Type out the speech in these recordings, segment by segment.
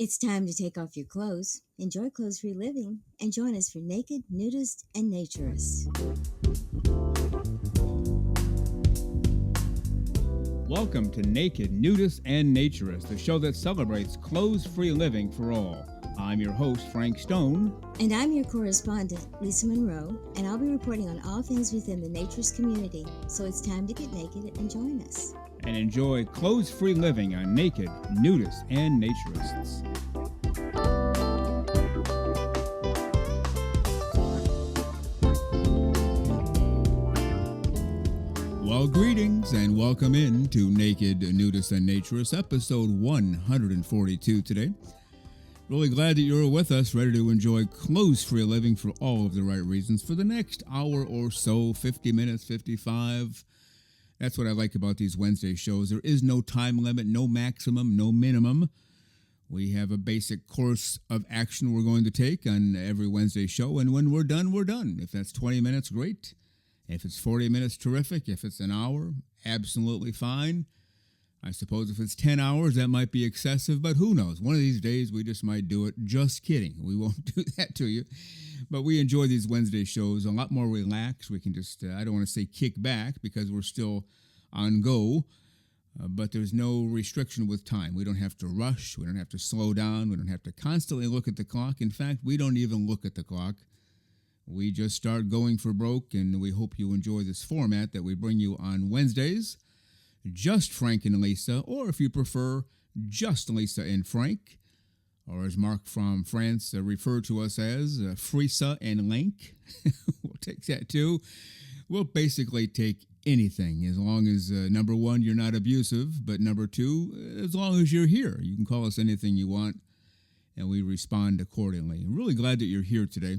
It's time to take off your clothes, enjoy clothes free living, and join us for Naked, Nudist, and Naturist. Welcome to Naked, Nudists, and Naturist, the show that celebrates clothes-free living for all. I'm your host, Frank Stone. And I'm your correspondent, Lisa Monroe, and I'll be reporting on all things within the naturist community. So it's time to get naked and join us. And enjoy clothes-free living on Naked, Nudists, and Naturists. Well, greetings and welcome in to Naked, Nudists, and Naturists, episode 142 today. Really glad that you're with us, ready to enjoy clothes-free living for all of the right reasons for the next hour or so, 50 minutes, 55. That's what I like about these Wednesday shows. There is no time limit, no maximum, no minimum. We have a basic course of action we're going to take on every Wednesday show, and when we're done, we're done. If that's 20 minutes, great. If it's 40 minutes, terrific. If it's an hour, absolutely fine. I suppose if it's 10 hours, that might be excessive, but who knows? One of these days, we just might do it. Just kidding. We won't do that to you. But we enjoy these Wednesday shows a lot more relaxed. We can just, I don't want to say kick back because we're still on go, but there's no restriction with time. We don't have to rush. We don't have to slow down. We don't have to constantly look at the clock. In fact, we don't even look at the clock. We just start going for broke, and we hope you enjoy this format that we bring you on Wednesdays. Just Frank and Lisa, or if you prefer, just Lisa and Frank, or as Mark from France referred to us as, Frisa and Link. We'll take that too. We'll basically take anything, as long as, number one, you're not abusive, but number two, as long as you're here. You can call us anything you want, and we respond accordingly. I'm really glad that you're here today.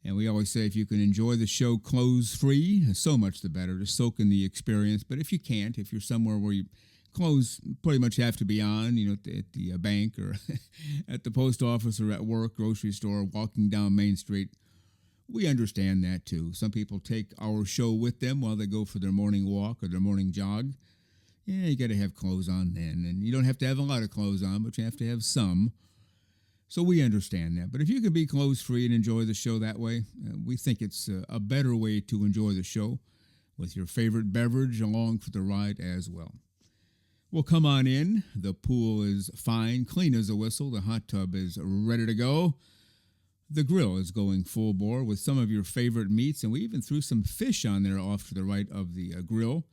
And we always say if you can enjoy the show clothes-free, so much the better, to soak in the experience. But if you can't, if you're somewhere where clothes pretty much have to be on, at the bank or at the post office or at work, grocery store, walking down Main Street, we understand that too. Some people take our show with them while they go for their morning walk or their morning jog. Yeah, you got to have clothes on then. And you don't have to have a lot of clothes on, but you have to have some. So we understand that. But if you can be clothes-free and enjoy the show that way, we think it's a better way to enjoy the show with your favorite beverage along for the ride as well. Well, come on in. The pool is fine, clean as a whistle. The hot tub is ready to go. The grill is going full bore with some of your favorite meats, and we even threw some fish on there off to the right of the grill.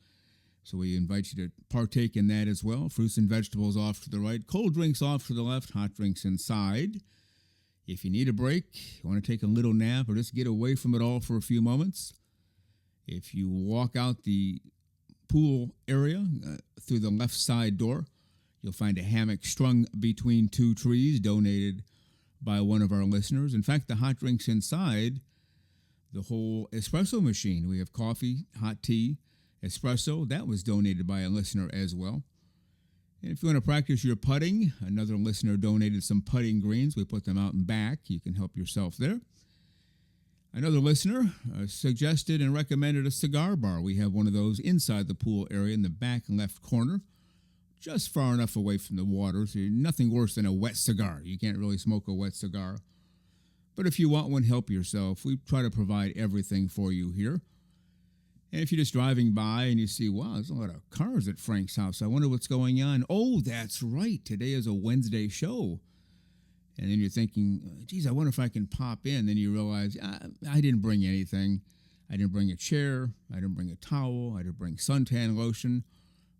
So we invite you to partake in that as well. Fruits and vegetables off to the right, cold drinks off to the left, hot drinks inside. If you need a break, you want to take a little nap or just get away from it all for a few moments, if you walk out the pool area through the left side door, you'll find a hammock strung between two trees donated by one of our listeners. In fact, the hot drinks inside, the whole espresso machine. We have coffee, hot tea, espresso, that was donated by a listener as well. And if you want to practice your putting, another listener donated some putting greens. We put them out and back. You can help yourself there. Another listener suggested and recommended a cigar bar. We have one of those inside the pool area in the back left corner, just far enough away from the water, so nothing worse than a wet cigar. You can't really smoke a wet cigar. But if you want one, help yourself. We try to provide everything for you here. And if you're just driving by and you see, wow, there's a lot of cars at Frank's house, I wonder what's going on. Oh, that's right, today is a Wednesday show. And then you're thinking, geez, I wonder if I can pop in. Then you realize, I didn't bring anything. I didn't bring a chair. I didn't bring a towel. I didn't bring suntan lotion.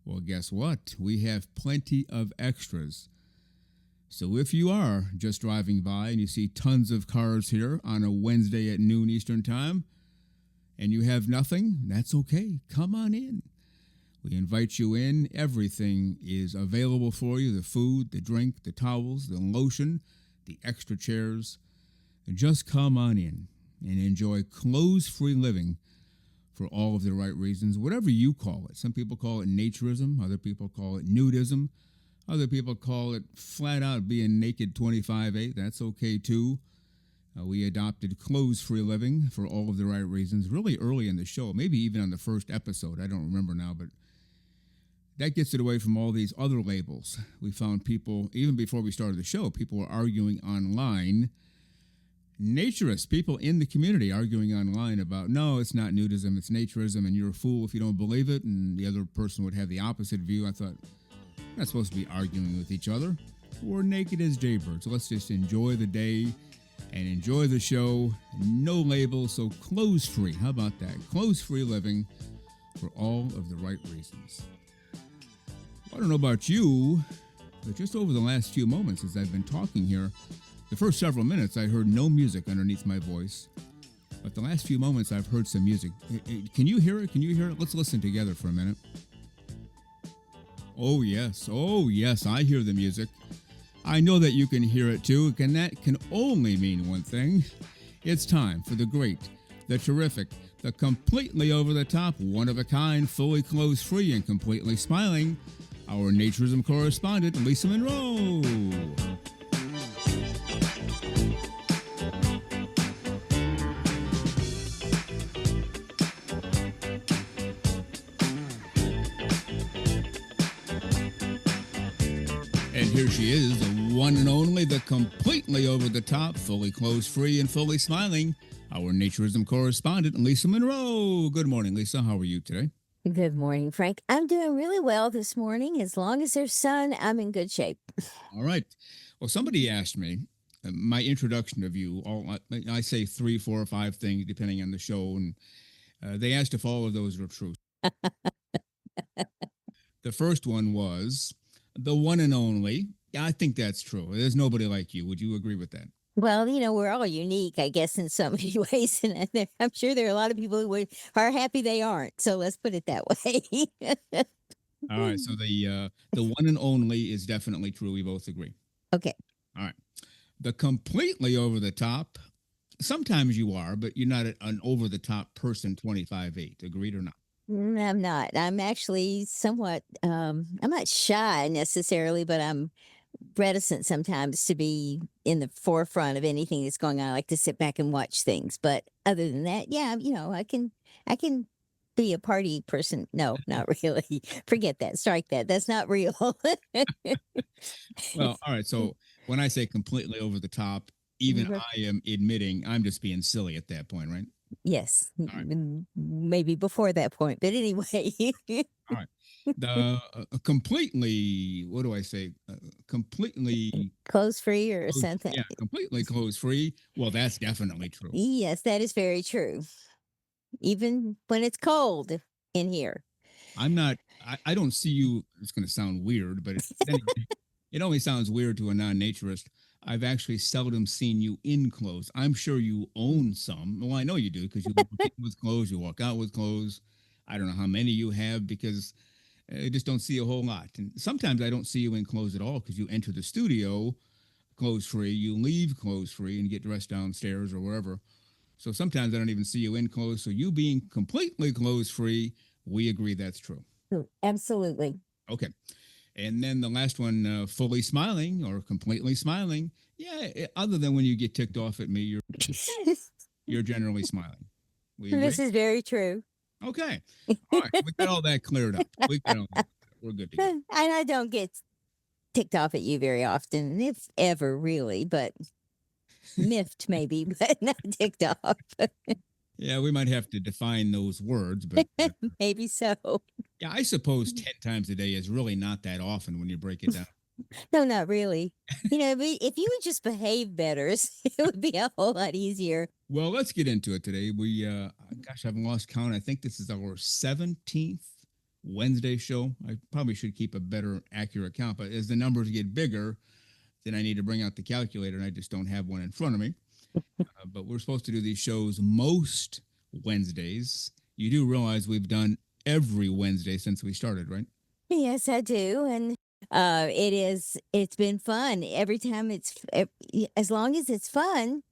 Well, guess what? We have plenty of extras. So if you are just driving by and you see tons of cars here on a Wednesday at noon Eastern Time, and you have nothing, that's okay. Come on in. We invite you in. Everything is available for you, the food, the drink, the towels, the lotion, the extra chairs. Just come on in and enjoy clothes-free living for all of the right reasons, whatever you call it. Some people call it naturism. Other people call it nudism. Other people call it flat out being naked 25/8. That's okay too. We adopted clothes-free living for all of the right reasons really early in the show, maybe even on the first episode. I don't remember now, but That gets it away from all these other labels. We found people, even before we started the show, people were arguing online. Naturists, people in the community arguing online about, no, it's not nudism, it's naturism, and you're a fool if you don't believe it. And the other person would have the opposite view. I thought, we're not supposed to be arguing with each other. We're naked as jaybirds. Let's just enjoy the day and enjoy the show. No labels, so clothes free. How about that? Clothes free living for all of the right reasons. I don't know about you, but just over the last few moments as I've been talking here, the first several minutes I heard no music underneath my voice, but the last few moments I've heard some music. Can you hear it? Can you hear it? Let's listen together for a minute. Oh yes, I hear the music. I know that you can hear it too, and that can only mean one thing. It's time for the great, the terrific, the completely over-the-top, one-of-a-kind, fully clothes-free, and completely smiling, our naturism correspondent, Lisa Monroe. And here she is, the one and only, the completely over-the-top, fully clothes-free, and fully smiling, our naturism correspondent, Lisa Monroe. Good morning, Lisa. How are you today? Good morning, Frank. I'm doing really well this morning. As long as there's sun, I'm in good shape. All right. Well, somebody asked me my introduction of you. I say 3, 4, or 5 things depending on the show, and they asked if all of those were true. The first one was the one and only. Yeah, I think that's true. There's nobody like you. Would you agree with that? Well, we're all unique, I guess, in so many ways, and I'm sure there are a lot of people who are happy they aren't. So let's put it that way. All right. So the one and only is definitely true. We both agree. Okay. All right. The completely over the top. Sometimes you are, but you're not an over the top person. 25/8. Agreed or not? I'm not. I'm actually somewhat. I'm not shy necessarily, but I'm reticent sometimes to be in the forefront of anything that's going on. I like to sit back and watch things. But other than that, yeah, I can be a party person. No, not really. Forget that. Strike that. That's not real. Well, all right. So when I say completely over the top, even I am admitting I'm just being silly at that point, right? Yes, All right. maybe before that point, but anyway. All right. The completely, what do I say? Completely, Clothes free or something. yeah, completely clothes free. Well, that's definitely true. Yes, that is very true. Even when it's cold in here. I'm not, I don't see you. It's going to sound weird, but anyway, it only sounds weird to a non naturist. I've actually seldom seen you in clothes. I'm sure you own some. Well, I know you do because you walk in with clothes, you walk out with clothes. I don't know how many you have because I just don't see a whole lot. And sometimes I don't see you in clothes at all because you enter the studio clothes free, you leave clothes free and get dressed downstairs or wherever. So sometimes I don't even see you in clothes. So you being completely clothes free, we agree that's true. Absolutely. Okay. And then the last one, fully smiling or completely smiling. Yeah, other than when you get ticked off at me, you're generally smiling. We agree? This is very true. Okay. All right. We got all that cleared up. We're good to go. And I don't get ticked off at you very often, if ever really, but miffed maybe, but not ticked off. Yeah, we might have to define those words, but Maybe so. yeah, I suppose 10 times a day is really not that often when you break it down. No, not really. If you would just behave better, it would be a whole lot easier. Well, let's get into it today. Gosh, I've lost count. I think this is our 17th Wednesday show. I probably should keep a better accurate count, but as the numbers get bigger, then I need to bring out the calculator, and I just don't have one in front of me. But we're supposed to do these shows most Wednesdays. You do realize we've done every Wednesday since we started, right? Yes, I do. And it's been fun. Every time as long as it's fun,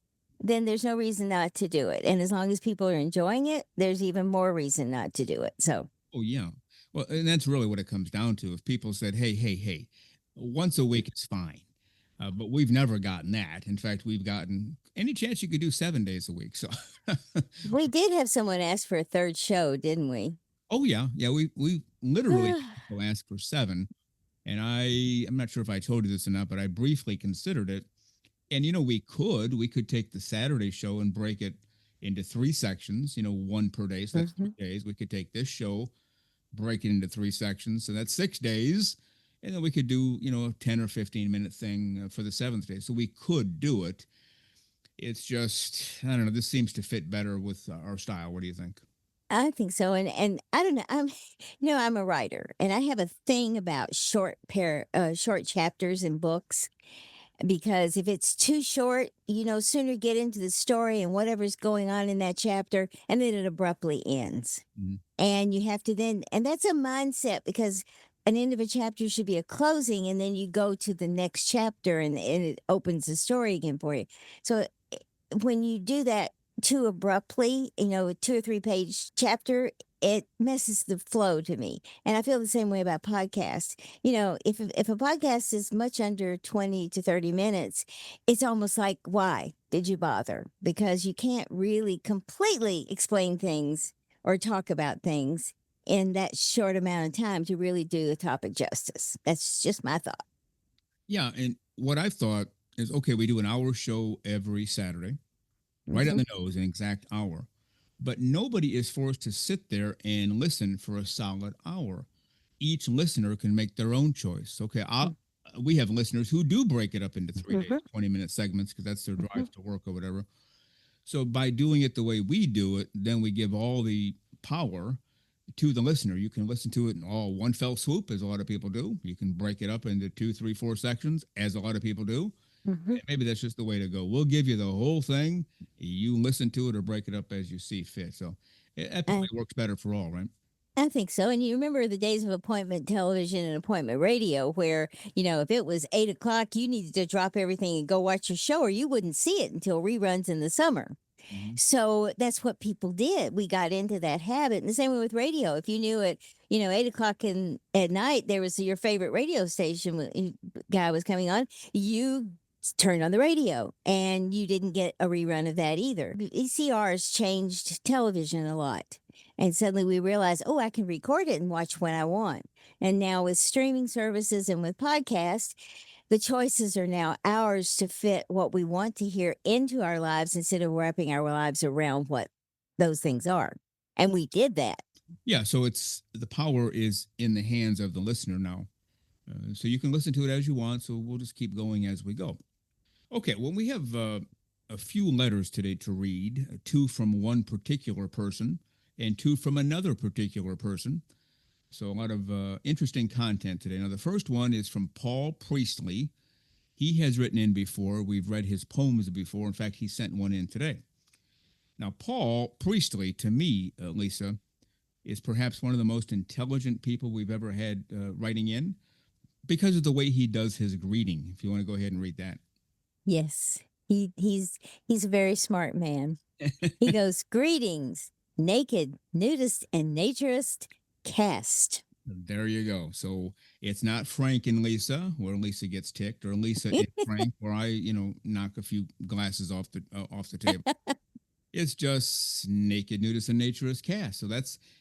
then there's no reason not to do it. And as long as people are enjoying it, there's even more reason not to do it. So, Oh, yeah. Well, and that's really what it comes down to. If people said, hey, once a week is fine. But we've never gotten that. In fact, we've gotten any chance you could do 7 days a week. So, we did have someone ask for a third show, didn't we? oh yeah, we literally people ask for 7. And I'm not sure if I told you this or not, but I briefly considered it. And we could take the Saturday show and break it into 3 sections, one per day. So that's Mhm. 3 days. We could take this show, break it into 3 sections. So that's 6 days. And then we could do, a 10 or 15-minute thing for the 7th day. So we could do it. It's just, I don't know, this seems to fit better with our style. What do you think? I think so, and I don't know. I'm a writer, and I have a thing about short chapters in books because if it's too short, sooner get into the story and whatever's going on in that chapter, and then it abruptly ends. Mhm. And you have to then, and that's a mindset because an end of a chapter should be a closing, and then you go to the next chapter and it opens the story again for you. So when you do that too abruptly, a 2 or 3 page chapter, it messes the flow to me. And I feel the same way about podcasts. If a podcast is much under 20 to 30 minutes, it's almost like, why did you bother? Because you can't really completely explain things or talk about things in that short amount of time to really do the topic justice. That's just my thought. Yeah. And what I thought is okay, we do an hour show every Saturday, right on Hmm. the nose, an exact hour. But nobody is forced to sit there and listen for a solid hour. Each listener can make their own choice. Okay, we have listeners who do break it up into 3 days, Hmm. 20-minute segments because that's their Hmm. drive to work or whatever. So by doing it the way we do it, then we give all the power to the listener. You can listen to it in all one fell swoop, as a lot of people do. You can break it up into 2, 3, 4 sections, as a lot of people do. Hmm. Maybe that's just the way to go. We'll give you the whole thing. You listen to it or break it up as you see fit. So that probably works better for all, right? I think so. And you remember the days of appointment television and appointment radio where, if it was 8 o'clock, you needed to drop everything and go watch your show or you wouldn't see it until reruns in the summer. Hmm. So that's what people did. We got into that habit. And the same way with radio. If you knew at, 8 o'clock at night, there was your favorite radio station guy was coming on, you turned on the radio and you didn't get a rerun of that either. ECRs changed television a lot. And suddenly we realized, oh, I can record it and watch when I want. And now with streaming services and with podcasts, the choices are now ours to fit what we want to hear into our lives instead of wrapping our lives around what those things are. And we did that. Yeah. So it's the power is in the hands of the listener now. So you can listen to it as you want. So we'll just keep going as we go. Okay. Well, we have a few letters today to read, 2 from one particular person and 2 from another particular person. So a lot of interesting content today. Now, the first one is from Paul Priestley. He has written in before. We've read his poems before. In fact, he sent one in today. Now, Paul Priestley, to me, Lisa, is perhaps one of the most intelligent people we've ever had writing in because of the way he does his greeting. If you want to go ahead and read that. Yes. He's a very smart man. He goes, greetings, naked, nudist, and naturist cast. There you go. So it's not Frank and Lisa, where Lisa gets ticked, or Lisa and Frank, where I, knock a few glasses off the table. It's just naked nudist and naturist cast. So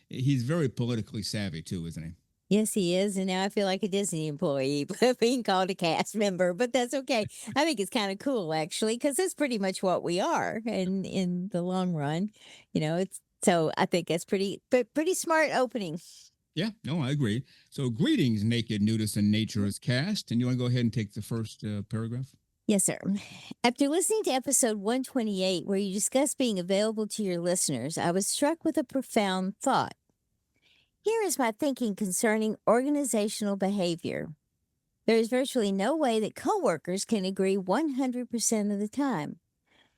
he's very politically savvy too, isn't he? Yes, he is. And now I feel like a Disney employee being called a cast member, but that's okay. I think it's kind of cool, actually, because that's pretty much what we are. And in the long run, it's so I think that's pretty smart opening. Yeah, no, I agree. So greetings, naked nudist and naturist cast. And you want to go ahead and take the first paragraph? Yes, sir. After listening to episode 128, where you discuss being available to your listeners, I was struck with a profound thought. Here is my thinking concerning organizational behavior. There is virtually no way that coworkers can agree 100% of the time.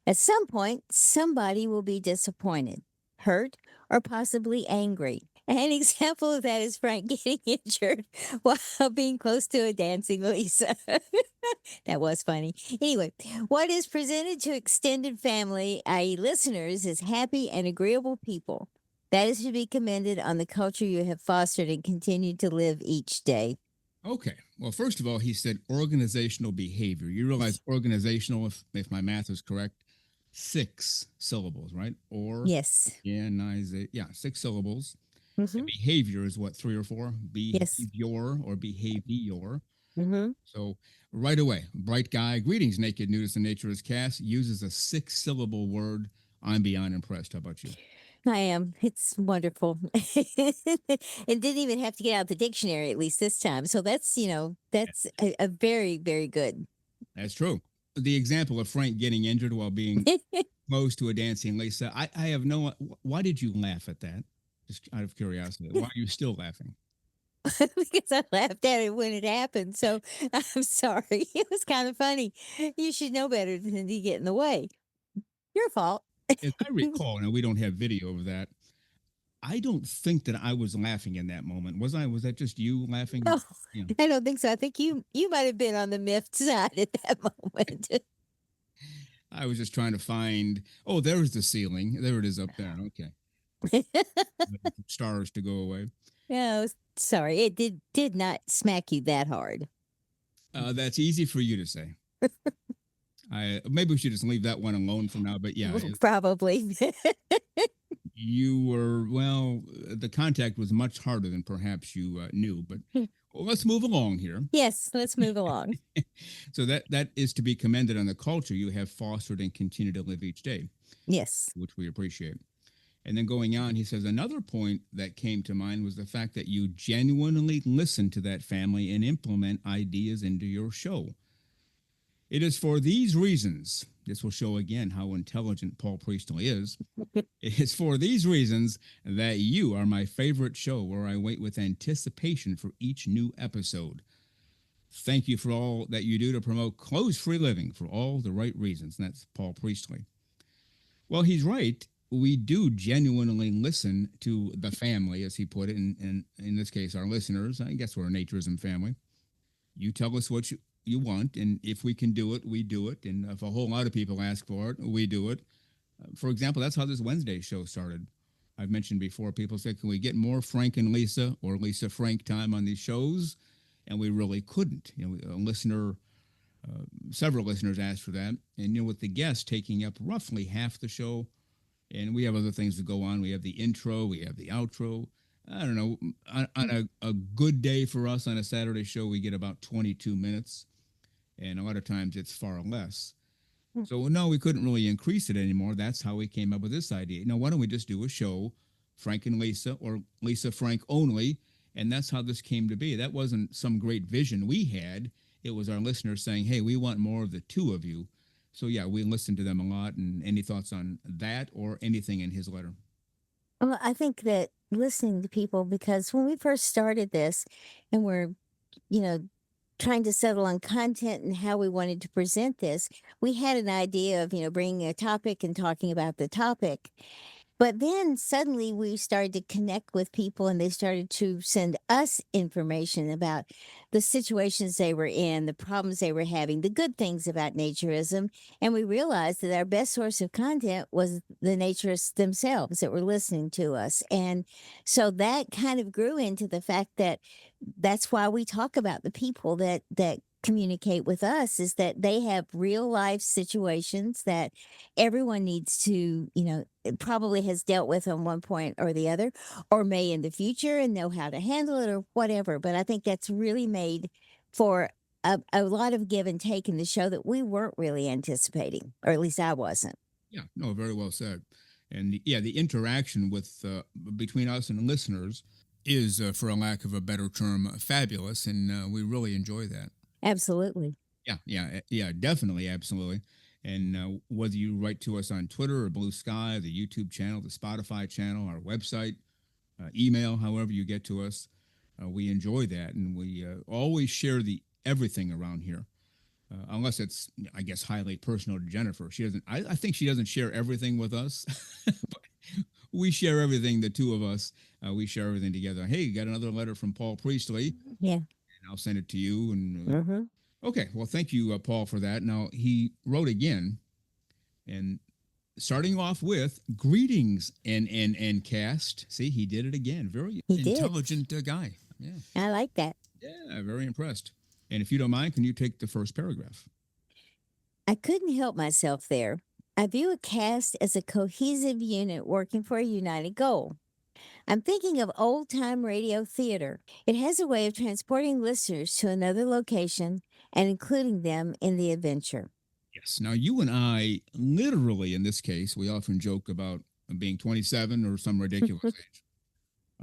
At some point, somebody will be disappointed, hurt, or possibly angry. An example of that is Frank getting injured while being close to a dancing Lisa. That was funny. Anyway, what is presented to extended family, i.e., listeners, is happy and agreeable people. That is to be commended on the culture you have fostered and continue to live each day. Okay. Well, first of all, he said organizational behavior. You realize organizational, if my math is correct, 6 syllables, right? Yes. Yeah, 6 syllables. Hmm. Behavior is what, three or four? Yes. Behavior or behavior. Hmm. So right away, bright guy, greetings, naked nudist and naturist cast uses a 6-syllable word. I'm beyond impressed. How about you? I am. It's wonderful. It didn't even have to get out the dictionary, at least this time. So that's, that's a very, very good. That's true. The example of Frank getting injured while being close to a dancing Lisa, I have no. Why did you laugh at that? Just out of curiosity, why are you still laughing? Because I laughed at it when it happened. So I'm sorry. It was kind of funny. You should know better than to get in the way. Your fault. As I recall, now we don't have video of that. I don't think that I was laughing in that moment. Was I? Was that just you laughing? No, Yeah. I don't think so. I think you might have been on the miffed side at that moment. I was just trying to find. Oh, there's the ceiling. There it is up there. Okay. Waiting for stars to go away. No, sorry. It did not smack you that hard. That's easy for you to say. I maybe we should just leave that one alone for now. But yeah, Probably. you were well. The contact was much harder than perhaps you knew. But well, let's move along here. Yes, let's move along. So that is to be commended on the culture you have fostered and continue to live each day, Yes. which we appreciate. And then going on, he says another point that came to mind was the fact that you genuinely listen to that family and implement ideas into your show. It is for these reasons, this will show again how intelligent Paul Priestley is. It is for these reasons that you are my favorite show where I wait with anticipation for each new episode. Thank you for all that you do to promote clothes free living for all the right reasons. And that's Paul Priestley. Well, he's right. We do genuinely listen to the family, as he put it, and in this case, our listeners. I guess we're a naturism family. You tell us what you want, and if we can do it, we do it. And if a whole lot of people ask for it, we do it. For example, that's how this Wednesday show started. I've mentioned before, people say, can we get more Frank and Lisa or Lisa Frank time on these shows? And we really couldn't. A listener, several listeners asked for that. And, with the guests taking up roughly half the show, and we have other things to go on. We have the intro, we have the outro. I don't know. On a good day for us on a Saturday show, we get about 22 minutes, and a lot of times it's far less. So, no, we couldn't really increase it anymore. That's how we came up with this idea. Now, why don't we just do a show, Frank and Lisa, or Lisa Frank only? And that's how this came to be. That wasn't some great vision we had. It was our listeners saying, hey, we want more of the two of you. So, yeah, we listened to them a lot. And any thoughts on that or anything in his letter? Well, I think that listening to people, because when we first started this and we're, you know, trying to settle on content and how we wanted to present this, we had an idea of, bringing a topic and talking about the topic. But then suddenly we started to connect with people and they started to send us information about the situations they were in, the problems they were having, the good things about naturism. And we realized that our best source of content was the naturists themselves that were listening to us. And so that kind of grew into the fact that that's why we talk about the people that communicate with us, is that they have real life situations that everyone needs to, it probably has dealt with on one point or the other, or may in the future and know how to handle it or whatever. But I think that's really made for a lot of give and take in the show that we weren't really anticipating, or at least I wasn't. Yeah, no, very well said. And the interaction with between us and listeners is, for a lack of a better term, fabulous, and we really enjoy that. Absolutely. Yeah, definitely, absolutely. And whether you write to us on Twitter or Blue Sky, the YouTube channel, the Spotify channel, our website, email, however you get to us, we enjoy that, and we always share the everything around here. Unless it's, I guess, highly personal to Jennifer. She doesn't. I think she doesn't share everything with us, but we share everything. The two of us, we share everything together. Hey, you got another letter from Paul Priestley, Yeah. and I'll send it to you. And Hmm. okay, well, thank you, Paul, for that. Now he wrote again, and starting off with greetings and cast. See, he did it again. Very He did. intelligent guy. Yeah, I like that. yeah, very impressed. And if you don't mind, can you take the first paragraph? I couldn't help myself there. I view a cast as a cohesive unit working for a united goal. I'm thinking of old time radio theater. It has a way of transporting listeners to another location and including them in the adventure. Yes. Now, you and I, literally in this case, we often joke about being 27 or some ridiculous age,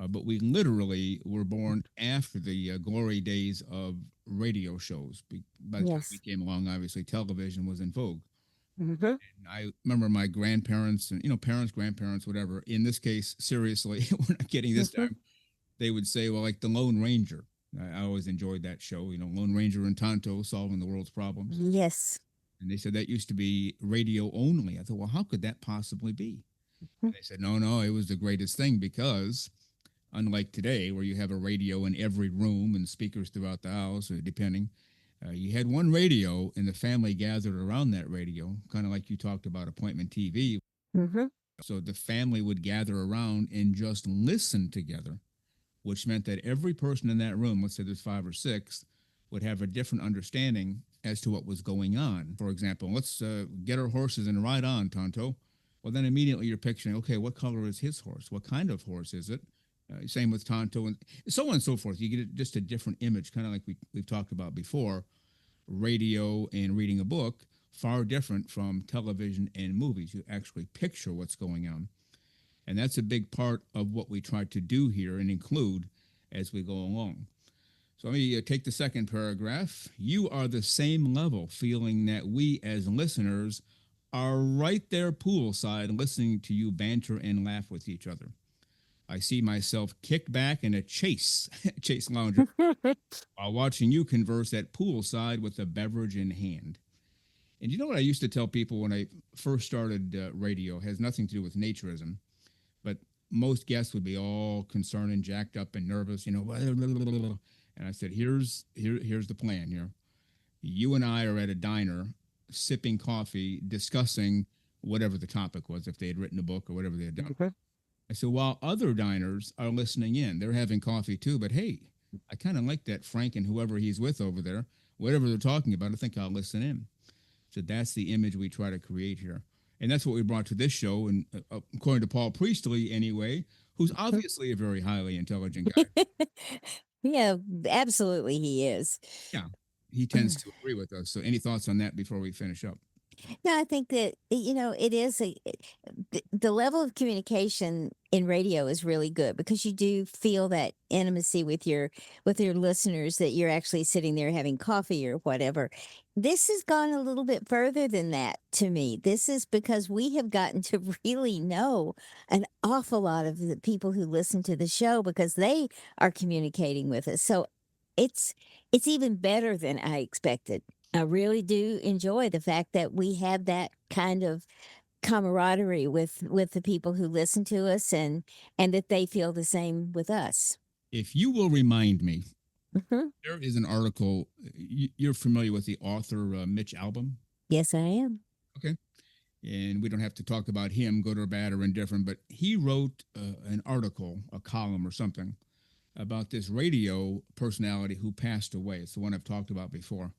but we literally were born after the glory days of radio shows. By the time we Yes. came along, obviously, television was in vogue. Hmm. And I remember my grandparents and, parents, grandparents, whatever. In this case, seriously, we're not kidding this Hmm. time. They would say, well, like the Lone Ranger. I always enjoyed that show, Lone Ranger and Tonto solving the world's problems. Yes. And they said that used to be radio only. I thought, well, how could that possibly be? And they said, no, no, it was the greatest thing because unlike today, where you have a radio in every room and speakers throughout the house, or depending, you had one radio and the family gathered around that radio, kind of like you talked about appointment TV. Hmm. So the family would gather around and just listen together, which meant that every person in that room, let's say there's 5 or 6, would have a different understanding as to what was going on. For example, let's get our horses and ride on, Tonto. Well, then immediately you're picturing, okay, what color is his horse? What kind of horse is it? Same with Tonto, and so on and so forth. You get just a different image, kind of like we've talked about before. Radio and reading a book, far different from television and movies. You actually picture what's going on. And that's a big part of what we try to do here and include as we go along. So let me take the second paragraph. You are the same level, feeling that we as listeners are right there poolside listening to you banter and laugh with each other. I see myself kicked back in a chase lounger, while watching you converse at poolside with a beverage in hand. And you know what I used to tell people when I first started radio? It has nothing to do with naturism, but most guests would be all concerned and jacked up and nervous, blah, blah, blah, blah, blah. And I said, here's the plan here. You and I are at a diner sipping coffee, discussing whatever the topic was, if they had written a book or whatever they had done. I said, while other diners are listening in, they're having coffee too, but hey, I kind of like that Frank and whoever he's with over there, whatever they're talking about, I think I'll listen in. So that's the image we try to create here. And that's what we brought to this show. And according to Paul Priestley, anyway, who's obviously a very highly intelligent guy. Yeah, absolutely, he is. Yeah, he tends to agree with us. So any thoughts on that before we finish up? No, I think that it is the level of communication in radio is really good because you do feel that intimacy with your listeners that you're actually sitting there having coffee or whatever. This has gone a little bit further than that to me. This is because we have gotten to really know an awful lot of the people who listen to the show because they are communicating with us. So it's it's even better than I expected. I really do enjoy the fact that we have that kind of camaraderie with the people who listen to us and that they feel the same with us. If you will remind me, Hmm. there is an article. You're familiar with the author Mitch Albom? Yes, I am. Okay. And we don't have to talk about him, good or bad or indifferent, but he wrote an article, a column or something, about this radio personality who passed away. It's the one I've talked about before.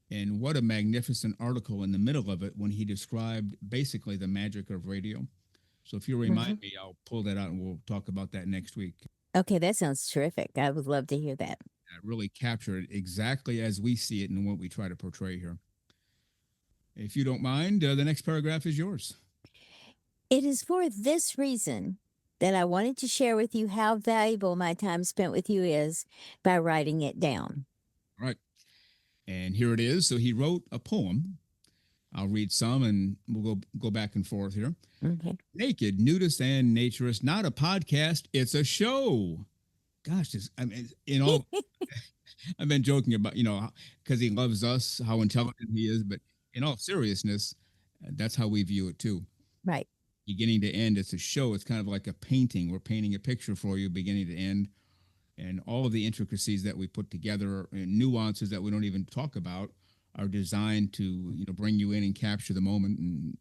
And what a magnificent article in the middle of it when he described basically the magic of radio. So if you Hmm. remind me, I'll pull that out and we'll talk about that next week. Okay, that sounds terrific. I would love to hear that. That really captured it exactly as we see it and what we try to portray here. If you don't mind, the next paragraph is yours. It is for this reason that I wanted to share with you how valuable my time spent with you is by writing it down. All right. And here it is. So he wrote a poem. I'll read some and we'll go back and forth here. Okay. Naked, Nudist, and Naturist, not a podcast, it's a show. Gosh, I mean, I've been joking about, because he loves us, how intelligent he is, but in all seriousness, that's how we view it too. Right. Beginning to end, it's a show. It's kind of like a painting. We're painting a picture for you, beginning to end, and all of the intricacies that we put together and nuances that we don't even talk about are designed to, bring you in and capture the moment and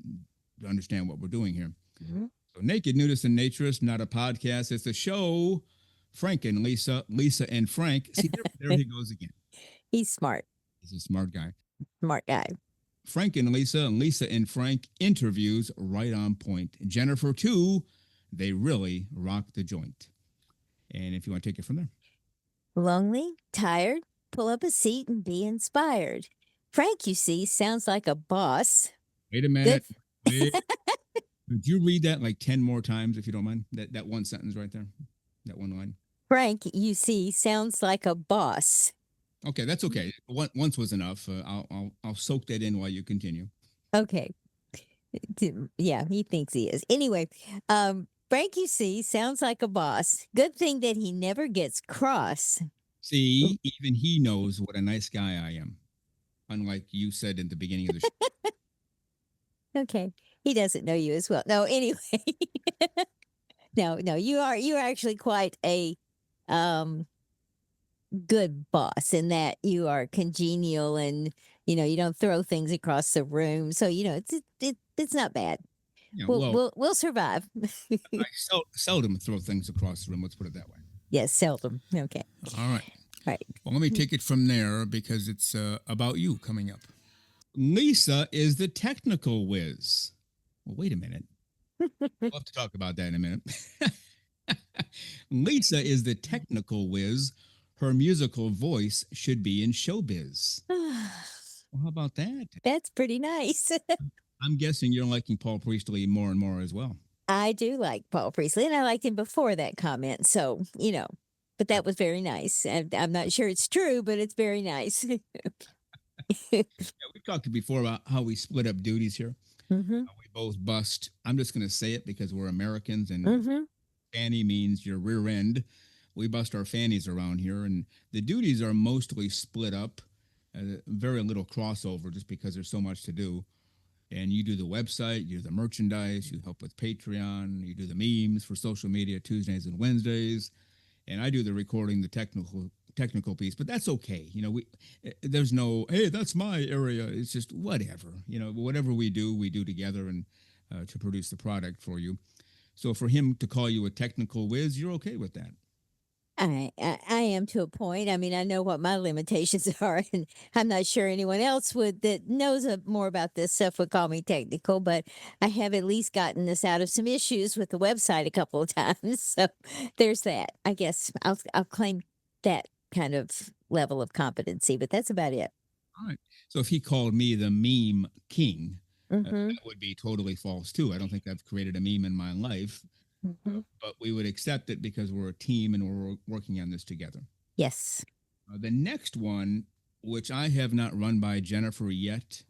understand what we're doing here. Mhm. So, Naked, Nudist, and Naturist, not a podcast. It's a show. Frank and Lisa and Frank. See, there he goes again. He's smart. He's a smart guy. Smart guy. Frank and Lisa and Frank interviews right on point. Jennifer, too, They really rock the joint. And if you want to take it from there. Lonely, tired, pull up a seat and be inspired. Frank, you see, sounds like a boss. Wait a Good. minute. Wait. Could you read that like 10 more times if you don't mind? That one sentence right there. That one line. Frank, you see, sounds like a boss. Okay, that's okay. Once was enough. I'll soak that in while you continue. Okay. Yeah, he thinks he is. Anyway, Frank, you see, sounds like a boss. Good thing that he never gets cross. See, even he knows what a nice guy I am, unlike you said in the beginning of the show. Okay. He doesn't know you as well. No, anyway. No, you are actually quite a um good boss in that you are congenial and you don't throw things across the room. So, it's not bad. Yeah, We'll well, we'll we'll survive. I seldom throw things across the room. Let's put it that way. Yes, seldom. Okay. All right. Right. Well, let me take it from there because it's about you coming up. Lisa is the technical whiz. Well, wait a minute. We'll have to talk about that in a minute. Lisa is the technical whiz. Her musical voice should be in showbiz. Well, how about that? That's pretty nice. I'm guessing you're liking Paul Priestley more and more as well. I do like Paul Priestley, and I liked him before that comment. So, but that was very nice. And I'm not sure it's true, but it's very nice. Yeah, we talked before about how we split up duties here. Hmm. We both bust. I'm just going to say it because we're Americans, and Hmm. fanny means your rear end. We bust our fannies around here, and the duties are mostly split up. Very little crossover, just because there's so much to do. And you do the website, you do the merchandise, you help with Patreon, you do the memes for social media Tuesdays and Wednesdays, and I do the recording, the technical piece. But that's okay. There's no hey, that's my area. It's just whatever. Whatever we do together and to produce the product for you. So for him to call you a technical whiz, you're okay with that. I am to a point. I mean, I know what my limitations are, and I'm not sure anyone else that knows more about this stuff would call me technical, but I have at least gotten us out of some issues with the website a couple of times. So there's that. I guess I'll claim that kind of level of competency, but that's about it. All right. So if he called me the meme king, Hmm. that would be totally false too. I don't think I've created a meme in my life, Hmm. but we would accept it because we're a team and we're working on this together. Yes. The next one, which I have not run by Jennifer yet,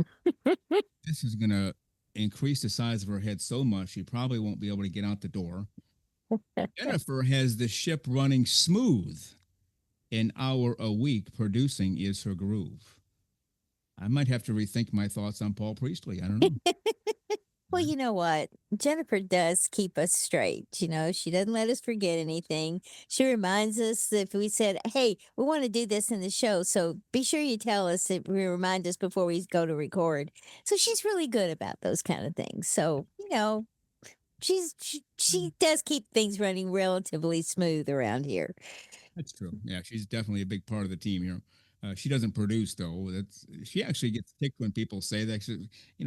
this is going to increase the size of her head so much she probably won't be able to get out the door. Jennifer has the ship running smooth. An hour a week producing is her groove. I might have to rethink my thoughts on Paul Priestley. I don't know. Well, you know what? Jennifer does keep us straight. She doesn't let us forget anything. She reminds us if we said, hey, we want to do this in the show. So be sure you tell us that we remind us before we go to record. So she's really good about those kind of things. So, she does keep things running relatively smooth around here. That's true. Yeah, she's definitely a big part of the team here. She doesn't produce though. She actually gets ticked when people say that.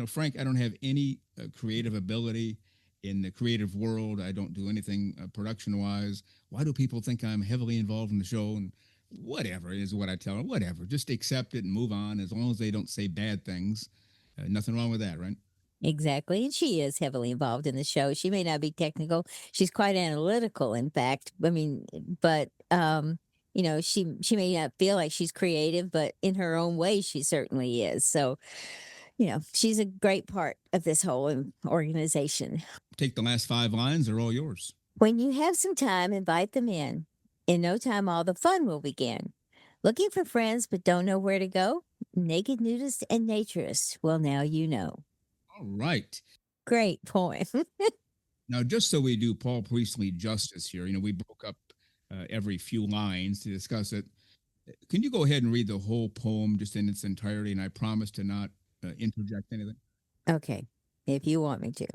Frank, I don't have any creative ability in the creative world. I don't do anything production wise. Why do people think I'm heavily involved in the show? And whatever is what I tell her. Whatever, just accept it and move on. As long as they don't say bad things, nothing wrong with that, right? Exactly. And she is heavily involved in the show. She may not be technical. She's quite analytical, in fact. I mean, but she may not feel like she's creative, but in her own way, she certainly is. So, she's a great part of this whole organization. Take the last 5 lines; they're all yours. When you have some time, invite them in. In no time, all the fun will begin. Looking for friends but don't know where to go? Naked Nudists and Naturists. Well, now you know. All right. Great poem. Now, just so we do Paul Priestley justice here, we broke up every few lines to discuss it. Can you go ahead and read the whole poem just in its entirety? And I promise to not interject anything. Okay, if you want me to.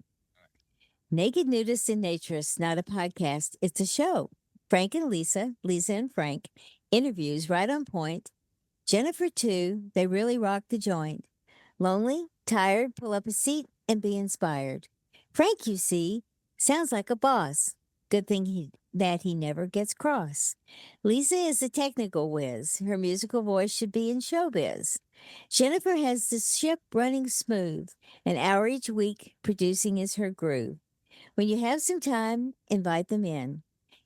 Naked Nudists and Naturists, not a podcast, it's a show. Frank and Lisa, Lisa and Frank, interviews right on point. Jennifer, too, they really rock the joint. Lonely, tired, pull up a seat and be inspired. Frank, you see, Sounds like a boss. Good thing that he never gets cross. Lisa is a technical whiz. Her musical voice should be in showbiz. Jennifer has the ship running smooth. An hour each week producing is her groove. When you have some time, invite them in.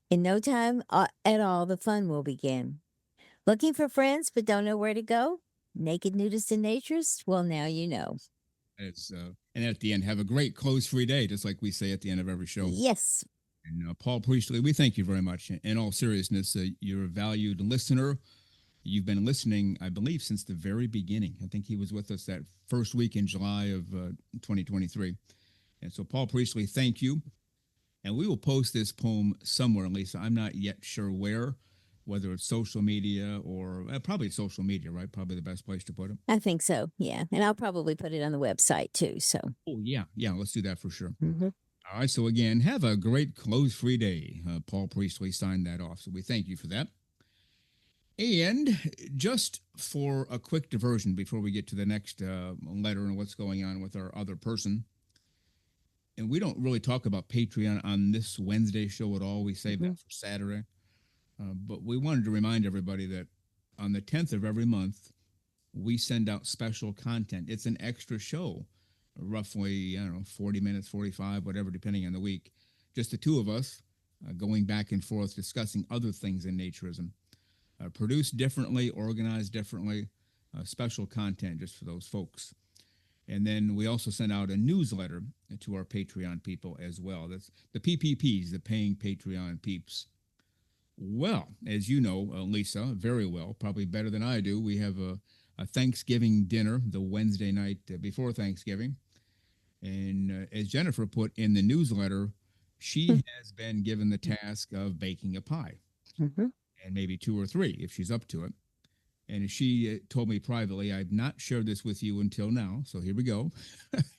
In no time at all, the fun will begin. Looking for friends but don't know where to go? Naked Nudists and Naturists? Well, now you know. And at the end, have a great close free day, just like we say at the end of every show. Yes. And Paul Priestley, we thank you very much. In all seriousness, you're a valued listener. You've been listening, I believe, since the very beginning. I think he was with us that first week in July of 2023. And so, Paul Priestley, thank you. And we will post this poem somewhere, Lisa. I'm not yet sure where, whether it's social media or probably social media, right? Probably the best place to put it. I think so. Yeah. And I'll probably put it on the website too. So, Oh, yeah. Yeah, let's do that for sure. mhm. All right. So, again, have a great close free day. Paul Priestley signed that off. So, we thank you for that. And just for a quick diversion before we get to the next letter and what's going on with our other person, and we don't really talk about Patreon on this Wednesday show at all. We save Mhm. that for Saturday. But we wanted to remind everybody that on the 10th of every month, we send out special content. It's an extra show, roughly, I don't know, 40 minutes, 45, whatever, depending on the week. Just the two of us going back and forth discussing other things in naturism. Produced differently, organized differently, special content just for those folks. And then we also send out a newsletter to our Patreon people as well. That's the PPPs, the paying Patreon peeps. Well, as you know, Lisa, very well, probably better than I do, we have a Thanksgiving dinner the Wednesday night before Thanksgiving. And as Jennifer put in the newsletter, she has been given the task of baking a pie, Mhm. and maybe two or three if she's up to it. And she told me privately, I've not shared this with you until now. So here we go.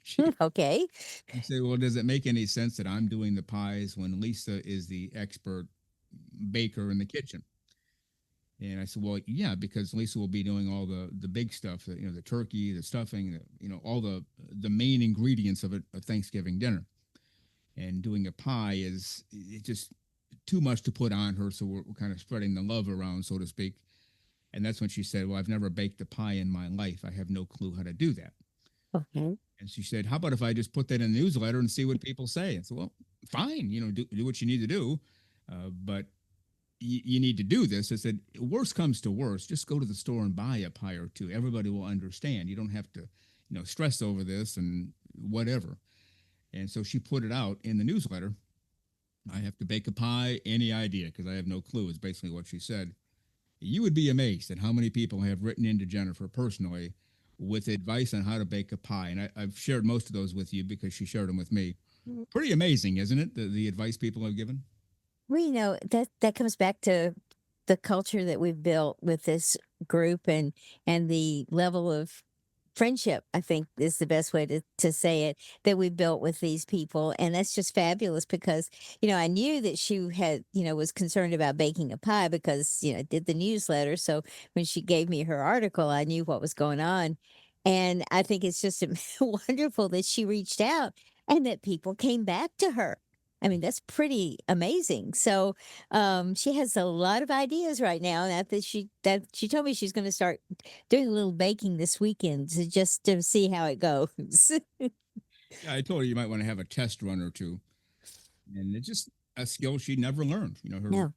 she, Okay. she said, well, does it make any sense that I'm doing the pies when Lisa is the expert baker in the kitchen? And I said, well, yeah, because Lisa will be doing all the big stuff, the turkey, the stuffing, all the main ingredients of a Thanksgiving dinner. And doing a pie is it's just too much to put on her, so we're kind of spreading the love around, so to speak. And that's when she said, well, I've never baked a pie in my life. I have no clue how to do that. Okay. And she said, how about if I just put that in the newsletter and see what people say? And so, well, fine, do what you need to do. But you need to do this. I said, worst comes to worst, just go to the store and buy a pie or two. Everybody will understand. You don't have to, stress over this and whatever. And so she put it out in the newsletter. I have to bake a pie, any idea, because I have no clue, is basically what she said. You would be amazed at how many people have written into Jennifer personally with advice on how to bake a pie. And I've shared most of those with you because she shared them with me. Pretty amazing, isn't it? The advice people have given. Well, that comes back to the culture that we've built with this group and the level of friendship, I think is the best way to say it, that we built with these people. And that's just fabulous because, I knew that she had, was concerned about baking a pie because, I did the newsletter. So when she gave me her article, I knew what was going on. And I think it's just wonderful that she reached out and that people came back to her. I mean, that's pretty amazing. So she has a lot of ideas right now. That she told me she's going to start doing a little baking this weekend just to see how it goes. Yeah, I told her you might want to have a test run or two. And it's just a skill she never learned. No,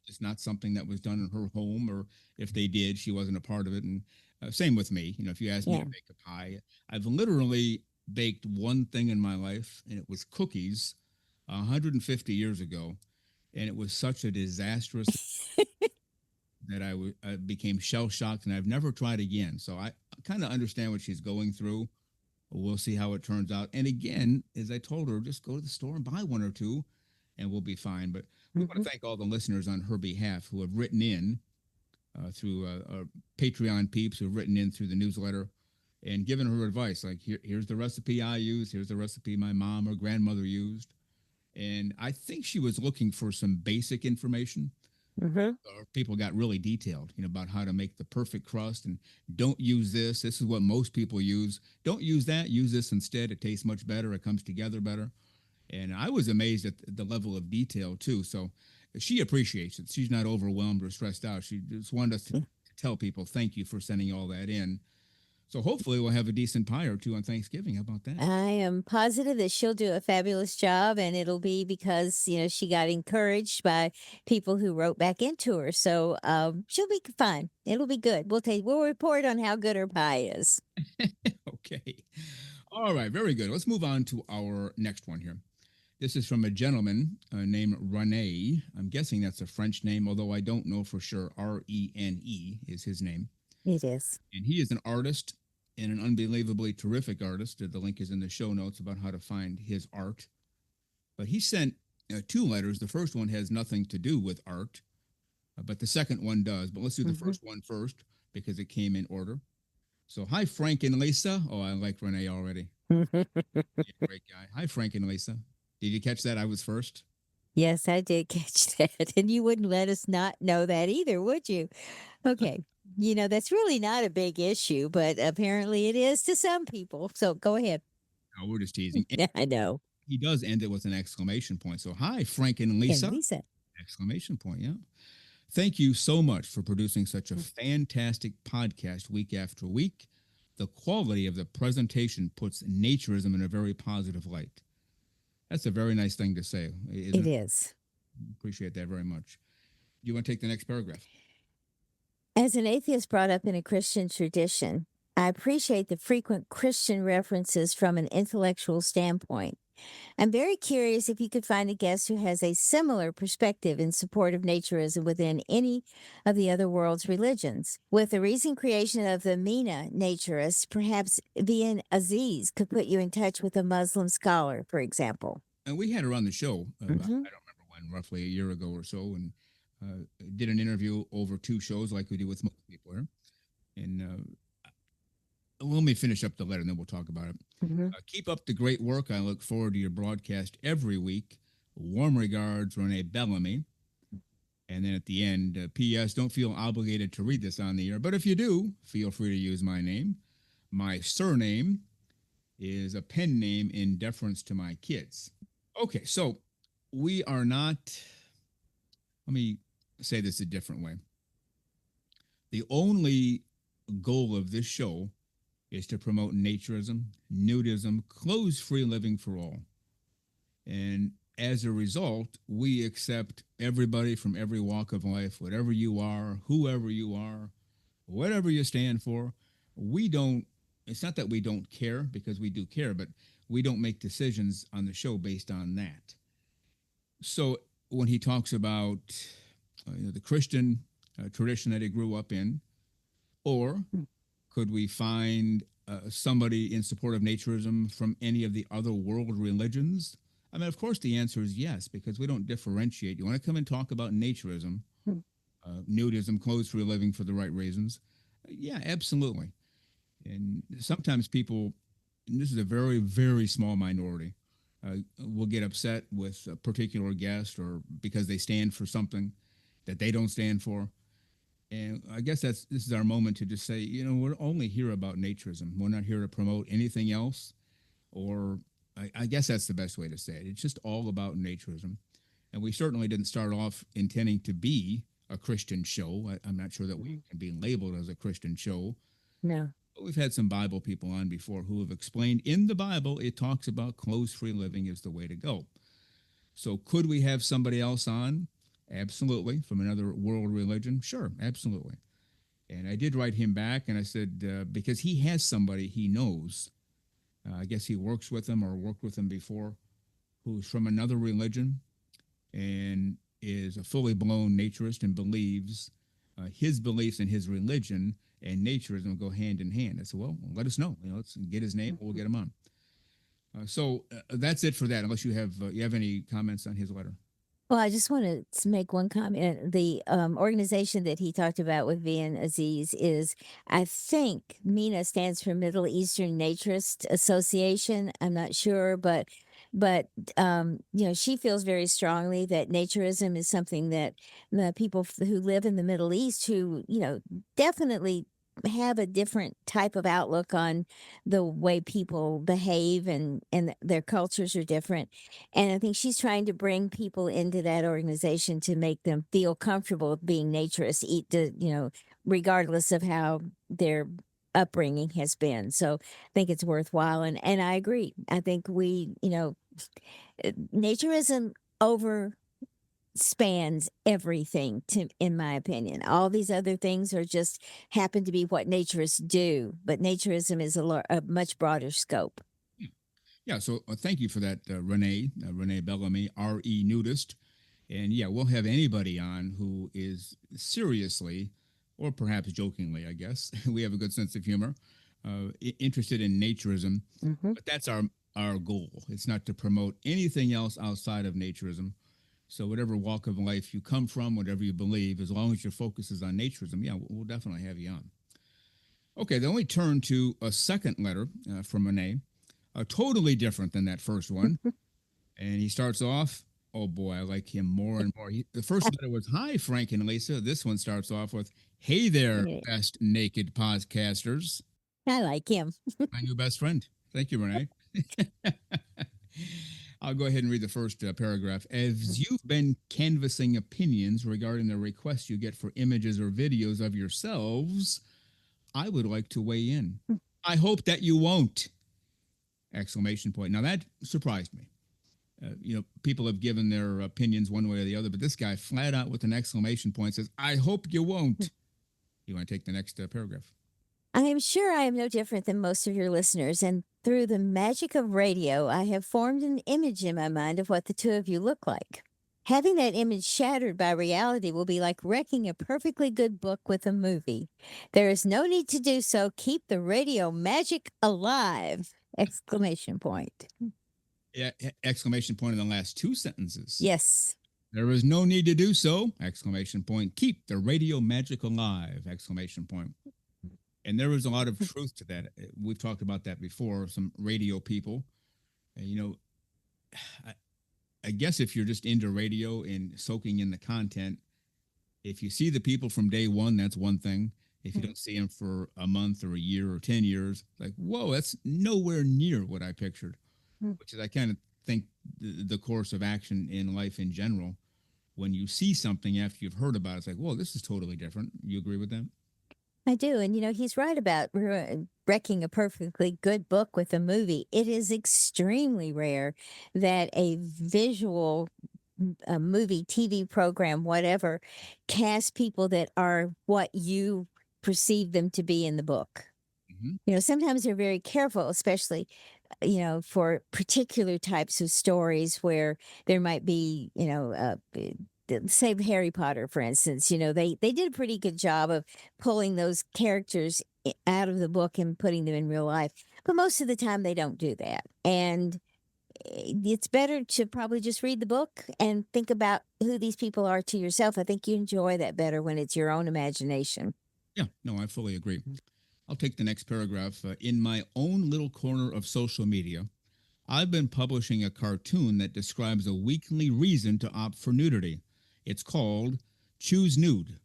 It's not something that was done in her home, or if they did, she wasn't a part of it. And same with me. If you ask me yeah. to bake a pie, I've literally baked one thing in my life, and it was cookies 150 years ago. And it was such a disastrous that I became shell shocked, and I've never tried again. So I kind of understand what she's going through. We'll see how it turns out. And again, as I told her, just go to the store and buy one or two, and we'll be fine. But we want Mhm, to thank all the listeners on her behalf who have written in through Patreon peeps who have written in through the newsletter and given her advice. Like, here's the recipe I use. Here's the recipe my mom or grandmother used. And I think she was looking for some basic information. mhm, People got really detailed, about how to make the perfect crust, and don't use this. This is what most people use. Don't use that. Use this instead. It tastes much better. It comes together better. And I was amazed at the level of detail too. So she appreciates it. She's not overwhelmed or stressed out. She just wanted us to tell people thank you for sending all that in. So hopefully we'll have a decent pie or two on Thanksgiving. How about that? I am positive that she'll do a fabulous job, and it'll be because, she got encouraged by people who wrote back into her. So she'll be fine. It'll be good. We'll report on how good her pie is. Okay. All right. Very good. Let's move on to our next one here. This is from a gentleman named Rene. I'm guessing that's a French name, although I don't know for sure. Rene is his name. It is. And he is an artist and an unbelievably terrific artist. The link is in the show notes about how to find his art. But he sent two letters. The first one has nothing to do with art, but the second one does. But let's do the first one first because it came in order. So, hi, Frank and Lisa. Oh, I like Rene already. Yeah, great guy. Hi, Frank and Lisa. Did you catch that? I was first. Yes, I did catch that. And you wouldn't let us not know that either, would you? Okay. That's really not a big issue, but apparently it is to some people. So go ahead. No, we're just teasing. And I know. he does end it with an exclamation point. So, hi, Frank and And Lisa. Lisa. Exclamation point. Yeah. Thank you so much for producing such a fantastic podcast week after week. The quality of the presentation puts naturism in a very positive light. That's a very nice thing to say. It is. Appreciate that very much. You want to take the next paragraph? As an atheist brought up in a Christian tradition, I appreciate the frequent Christian references from an intellectual standpoint. I'm very curious if you could find a guest who has a similar perspective in support of naturism within any of the other world's religions. With the recent creation of the MENA Naturists, perhaps Vian Aziz could put you in touch with a Muslim scholar, for example. And we had her on the show. I don't Mhm. remember when, roughly a year ago or so, and did an interview over two shows like we do with most people here. And let me finish up the letter and then we'll talk about it. Mhm. Keep up the great work. I look forward to your broadcast every week. Warm regards, Rene Bellamy. And then at the end, P.S. Don't feel obligated to read this on the air, but if you do, feel free to use my name. My surname is a pen name in deference to my kids. Okay, so we are not, let me say this a different way. The only goal of this show is to promote naturism, nudism, clothes-free living for all. And as a result, we accept everybody from every walk of life, whatever you are, whoever you are, whatever you stand for. We don't, it's not that we don't care, because we do care, but we don't make decisions on the show based on that. So when he talks about the Christian tradition that he grew up in, or could we find somebody in support of naturism from any of the other world religions? I mean, of course, the answer is yes, because we don't differentiate. You want to come and talk about naturism, nudism, clothes for a living for the right reasons? Yeah, absolutely. And sometimes people, and this is a very, very small minority, will get upset with a particular guest or because they stand for something that they don't stand for. And I guess this is our moment to just say, we're only here about naturism. We're not here to promote anything else. Or I guess that's the best way to say it. It's just all about naturism. And we certainly didn't start off intending to be a Christian show. I'm not sure that we can be labeled as a Christian show. No. But we've had some Bible people on before who have explained in the Bible, it talks about clothes-free living is the way to go. So could we have somebody else on? Absolutely. From another world religion? Sure, absolutely. And I did write him back and I said, because he has somebody he knows, I guess he works with them or worked with them before, who's from another religion and is a fully blown naturist and believes his beliefs and his religion and naturism go hand in hand. I said, well, let us know. Let's get his name. We'll get him on. So that's it for that. Unless you have any comments on his letter. Well, I just wanted to make one comment. The organization that he talked about with Vian Aziz is, I think, MENA stands for Middle Eastern Naturist Association. I'm not sure, but she feels very strongly that naturism is something that the people who live in the Middle East, who definitely have a different type of outlook on the way people behave, and their cultures are different. And I think she's trying to bring people into that organization to make them feel comfortable with being naturists, eat to, regardless of how their upbringing has been. So I think it's worthwhile. And I agree. I think naturism over spans everything, to in my opinion. All these other things are just happen to be what naturists do, but naturism is a much broader scope. Yeah, so thank you for that, Renee Bellamy, RE Nudist. And yeah, we'll have anybody on who is seriously, or perhaps jokingly, I guess, we have a good sense of humor, interested in naturism. Hmm. But that's our goal. It's not to promote anything else outside of naturism. So whatever walk of life you come from, whatever you believe, as long as your focus is on naturism, yeah, we'll definitely have you on. Okay, then we turn to a second letter from Renee, totally different than that first one. And he starts off, oh boy, I like him more and more. The first letter was, hi, Frank and Lisa. This one starts off with, hey there, Yeah, best naked podcasters. I like him. My new best friend. Thank you, Renee. I'll go ahead and read the first paragraph. As you've been canvassing opinions regarding the requests you get for images or videos of yourselves, I would like to weigh in. I hope that you won't! Exclamation point. Now that surprised me. People have given their opinions one way or the other, but this guy flat out with an exclamation point says, I hope you won't. You want to take the next paragraph? I am sure I am no different than most of your listeners, and through the magic of radio, I have formed an image in my mind of what the two of you look like. Having that image shattered by reality will be like wrecking a perfectly good book with a movie. There is no need to do so. Keep the radio magic alive! Exclamation point. Yeah, exclamation point in the last two sentences. Yes. There is no need to do so! Exclamation point. Keep the radio magic alive! Exclamation point. And there is a lot of truth to that. We've talked about that before. Some radio people, you know, I, I guess if you're just into radio and soaking in the content, if you see the people from day one, that's one thing. If you don't see them for a month or a year or 10 years, like, whoa, that's nowhere near what I pictured, Mm. which is, I kind of think the course of action in life in general. When you see something after you've heard about it, it's like, whoa, this is totally different. You agree with that? I do. And, he's right about wrecking a perfectly good book with a movie. It is extremely rare that a visual a movie, TV program, whatever, cast people that are what you perceive them to be in the book. Hmm. Sometimes they're very careful, especially, for particular types of stories where there might be, say Harry Potter, for instance. They did a pretty good job of pulling those characters out of the book and putting them in real life. But most of the time, they don't do that. And it's better to probably just read the book and think about who these people are to yourself. I think you enjoy that better when it's your own imagination. Yeah, no, I fully agree. I'll take the next paragraph. In my own little corner of social media, I've been publishing a cartoon that describes a weekly reason to opt for nudity. It's called Choose Nude.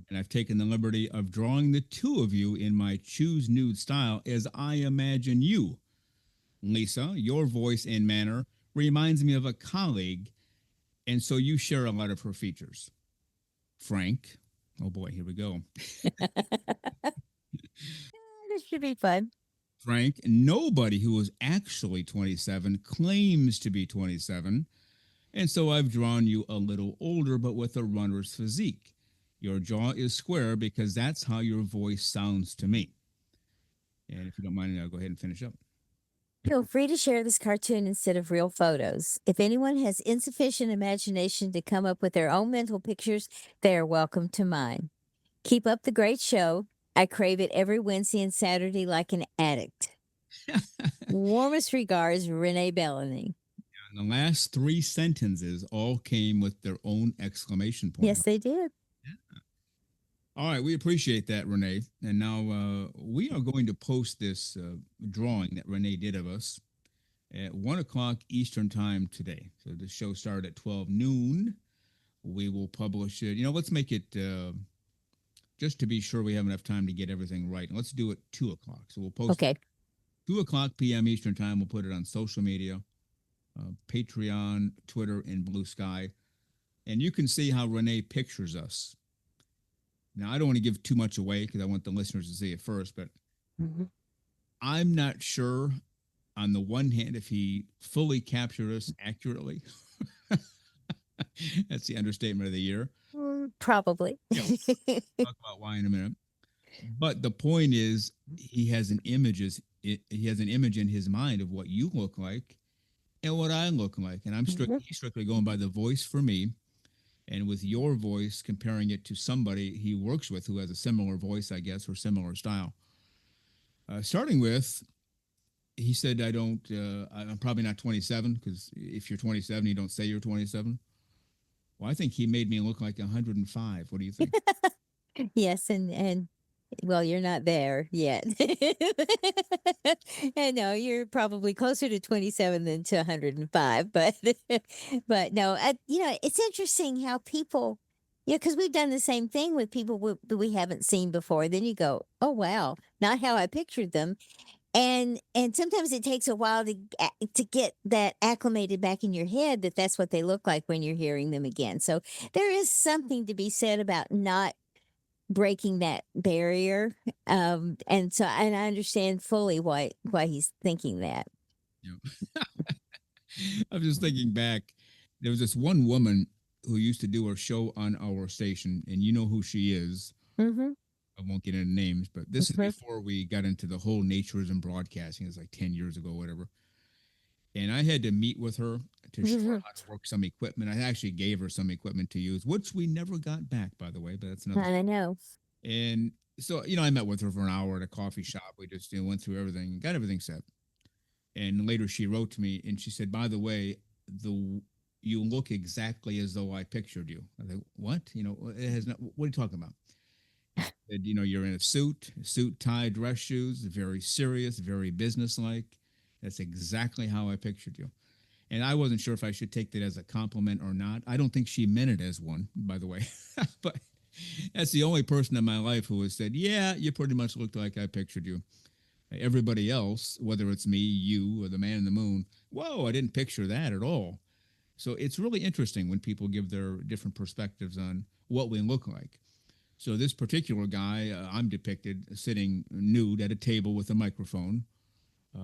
And I've taken the liberty of drawing the two of you in my Choose Nude style as I imagine you. Lisa, your voice and manner reminds me of a colleague, and so you share a lot of her features. Frank, oh boy, here we go. This should be fun. Frank, nobody who is actually 27 claims to be 27, and so I've drawn you a little older but with a runner's physique. Your jaw is square because that's how your voice sounds to me. And if you don't mind, I'll go ahead and finish up. Feel free to share this cartoon instead of real photos. If anyone has insufficient imagination to come up with their own mental pictures, they are welcome to mine. Keep up the great show. I crave it every Wednesday and Saturday like an addict. Warmest regards, Renee Bellamy. And the last three sentences all came with their own exclamation point. Yes, they did. All right, we appreciate that, Renee. And now we are going to post this drawing that Renee did of us at 1 o'clock Eastern Time today. So the show started at 12 noon. We will publish it. Let's make it just to be sure we have enough time to get everything right. And let's do it 2 o'clock. So we'll post Okay. 2 o'clock p.m. Eastern time. We'll put it on social media, Patreon, Twitter, and Blue Sky. And you can see how Renee pictures us. Now, I don't want to give too much away because I want the listeners to see it first, but Mhm. I'm not sure on the one hand if he fully captured us accurately. That's the understatement of the year. Probably. Yeah, we'll talk about why in a minute. But the point is, he has an image in his mind of what you look like and what I look like, and Mhm. he's strictly going by the voice for me, and with your voice comparing it to somebody he works with who has a similar voice, I guess, or similar style. Starting with, he said, I'm probably not 27 because if you're 27, you don't say you're 27. Well, I think he made me look like 105. What do you think? Yes, and well, you're not there yet. I know you're probably closer to 27 than to 105, but but no, it's interesting how people, because we've done the same thing with people that we haven't seen before. Then you go, oh wow, not how I pictured them, and sometimes it takes a while to get that acclimated back in your head that that's what they look like when you're hearing them again. So there is something to be said about not breaking that barrier. And I understand fully why he's thinking that. You know, I'm just thinking back. There was this one woman who used to do her show on our station, and you know who she is. Mhm. I won't get into names, but this is Mhm. before we got into the whole naturism broadcasting. It was like 10 years ago, whatever. And I had to meet with her to show her Mhm. how to work some equipment. I actually gave her some equipment to use, which we never got back, by the way, but that's another. I know. And so, I met with her for an hour at a coffee shop. We just went through everything, got everything set. And later she wrote to me and she said, by the way, the you look exactly as though I pictured you. I was like, what? It has not, what are you talking about? Said, you're in a suit, tie, dress shoes, very serious, very businesslike. That's exactly how I pictured you. And I wasn't sure if I should take that as a compliment or not. I don't think she meant it as one, by the way. But that's the only person in my life who has said, yeah, you pretty much looked like I pictured you. Everybody else, whether it's me, you, or the man in the moon, whoa, I didn't picture that at all. So it's really interesting when people give their different perspectives on what we look like. So this particular guy, I'm depicted sitting nude at a table with a microphone,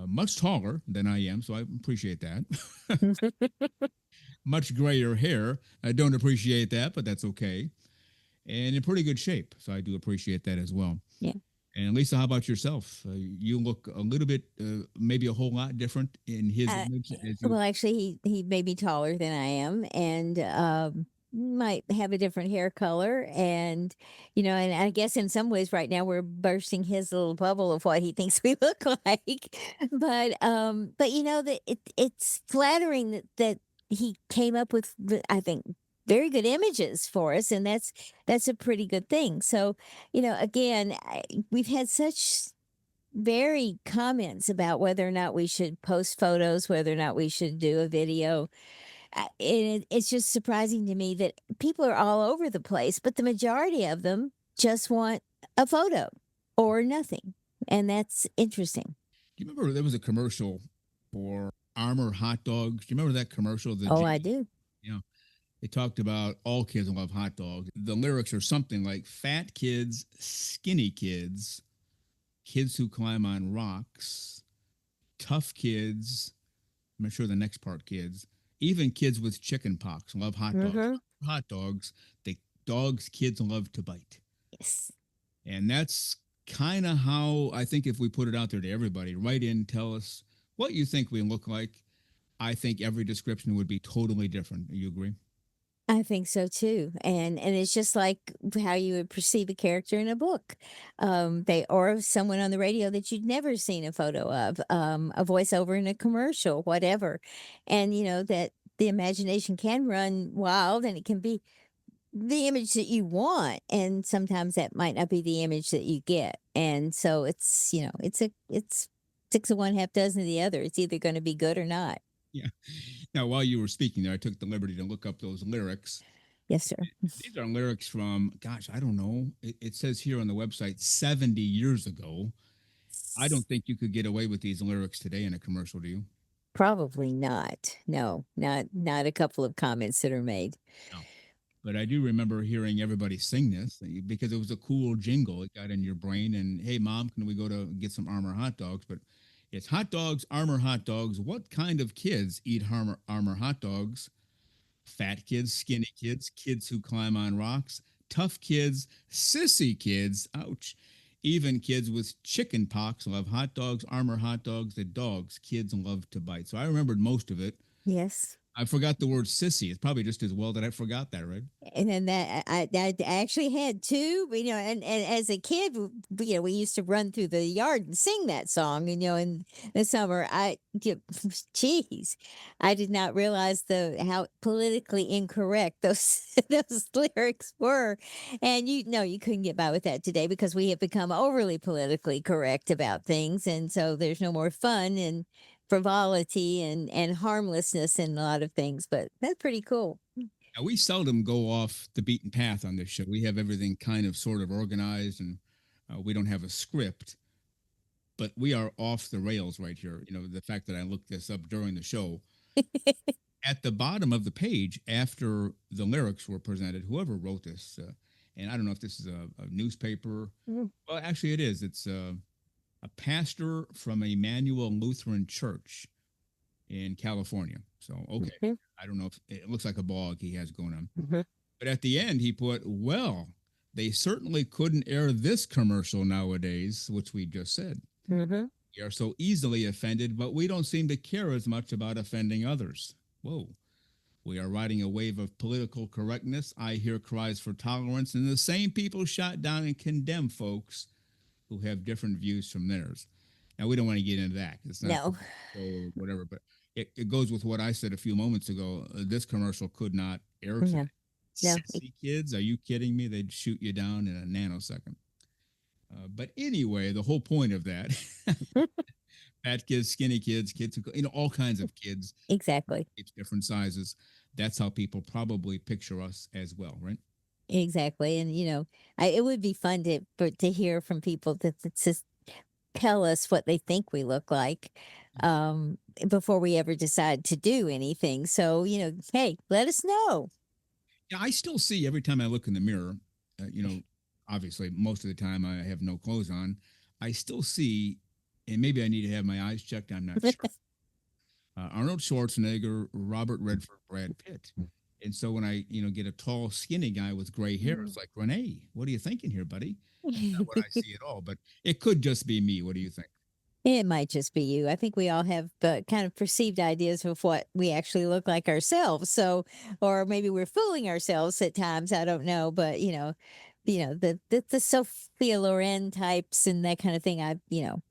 much taller than I am, so I appreciate that. Much grayer hair. I don't appreciate that, but that's okay. And in pretty good shape, so I do appreciate that as well. Yeah. And Lisa, how about yourself? You look a little bit, maybe a whole lot different in his Uh, image as you. well, actually, he may be taller than I am, and might have a different hair color, and and I guess in some ways, right now we're bursting his little bubble of what he thinks we look like. But that it's flattering that he came up with, I think, very good images for us, and that's a pretty good thing. So, again, we've had such very comments about whether or not we should post photos, whether or not we should do a video. It's just surprising to me that people are all over the place, but the majority of them just want a photo or nothing. And that's interesting. Do you remember there was a commercial for Armor hot dogs? Do you remember that commercial? The Oh, I jingle. do. Yeah, it talked about all kids love hot dogs. The lyrics are something like fat kids, skinny kids, kids who climb on rocks, tough kids. I'm not sure the next part, kids. Even kids with chicken pox love hot dogs. Mm-hmm. Hot dogs, the dogs kids love to bite. Yes. And that's kind of how I think if we put it out there to everybody, write in, tell us what you think we look like. I think every description would be totally different. You agree? I think so too. And it's just like how you would perceive a character in a book. They or someone on the radio that you'd never seen a photo of, a voiceover in a commercial, whatever. And that the imagination can run wild and it can be the image that you want. And sometimes that might not be the image that you get. And so it's six of one, half dozen of the other. It's either going to be good or not. Yeah. Now, while you were speaking there, I took the liberty to look up those lyrics. Yes, sir. These are lyrics from, gosh, I don't know. It says here on the website 70 years ago. I don't think you could get away with these lyrics today in a commercial, do you? Probably not. No, not a couple of comments that are made. No. But I do remember hearing everybody sing this because it was a cool jingle. It got in your brain. And hey, mom, can we go to get some Armor hot dogs? But it's hot dogs, Armor hot dogs. What kind of kids eat Armor hot dogs? Fat kids, skinny kids, kids who climb on rocks, tough kids, sissy kids, ouch. Even kids with chicken pox love hot dogs, Armor hot dogs, the dogs kids love to bite. So I remembered most of it. Yes. I forgot the word sissy. It's probably just as well that I forgot that, right? And then I actually had two, you know, and as a kid, you know, we used to run through the yard and sing that song, and you know, in the summer, geez, I did not realize the how politically incorrect those those lyrics were, and you know, you couldn't get by with that today because we have become overly politically correct about things, and so there's no more fun and frivolity and harmlessness in a lot of things, but that's pretty cool. Now, we seldom go off the beaten path on this show. We have everything kind of sort of organized and we don't have a script, but we are off the rails right here. You know, the fact that I looked this up during the show, at the bottom of the page, after the lyrics were presented, whoever wrote this, and I don't know if this is a newspaper. Mm. Well, actually, it is. It's a pastor from Emmanuel Lutheran Church in California. So, okay. Mhm, I don't know if it looks like a blog he has going on. mhm, But at the end, he put, well, they certainly couldn't air this commercial nowadays, which we just said. mhm. We are so easily offended, but we don't seem to care as much about offending others. Whoa. We are riding a wave of political correctness. I hear cries for tolerance, and the same people shot down and condemn folks who have different views from theirs. Now, we don't want to get into that 'cause it's not No, or whatever, but it goes with what I said a few moments ago. This commercial could not air today. no, no. Sissy kids, are you kidding me? They'd shoot you down in a nanosecond. But anyway, the whole point of that, fat kids, skinny kids, kids who, you know, all kinds of kids, Exactly. it's different sizes. That's how people probably picture us as well, right? Exactly. And you know, it would be fun to hear from people that just tell us what they think we look like before we ever decide to do anything. So, you know, hey, let us know. Yeah, I still see every time I look in the mirror, you know, obviously most of the time I have no clothes on. I still see, and maybe I need to have my eyes checked. I'm not sure. Arnold Schwarzenegger, Robert Redford, Brad Pitt. And so when I, you know, get a tall, skinny guy with gray hair, it's like, Renee, what are you thinking here, buddy? Not what I see at all, but it could just be me. What do you think? It might just be you. I think we all have kind of perceived ideas of what we actually look like ourselves. So, or maybe we're fooling ourselves at times. I don't know, but you know the Sophia Loren types and that kind of thing. You know,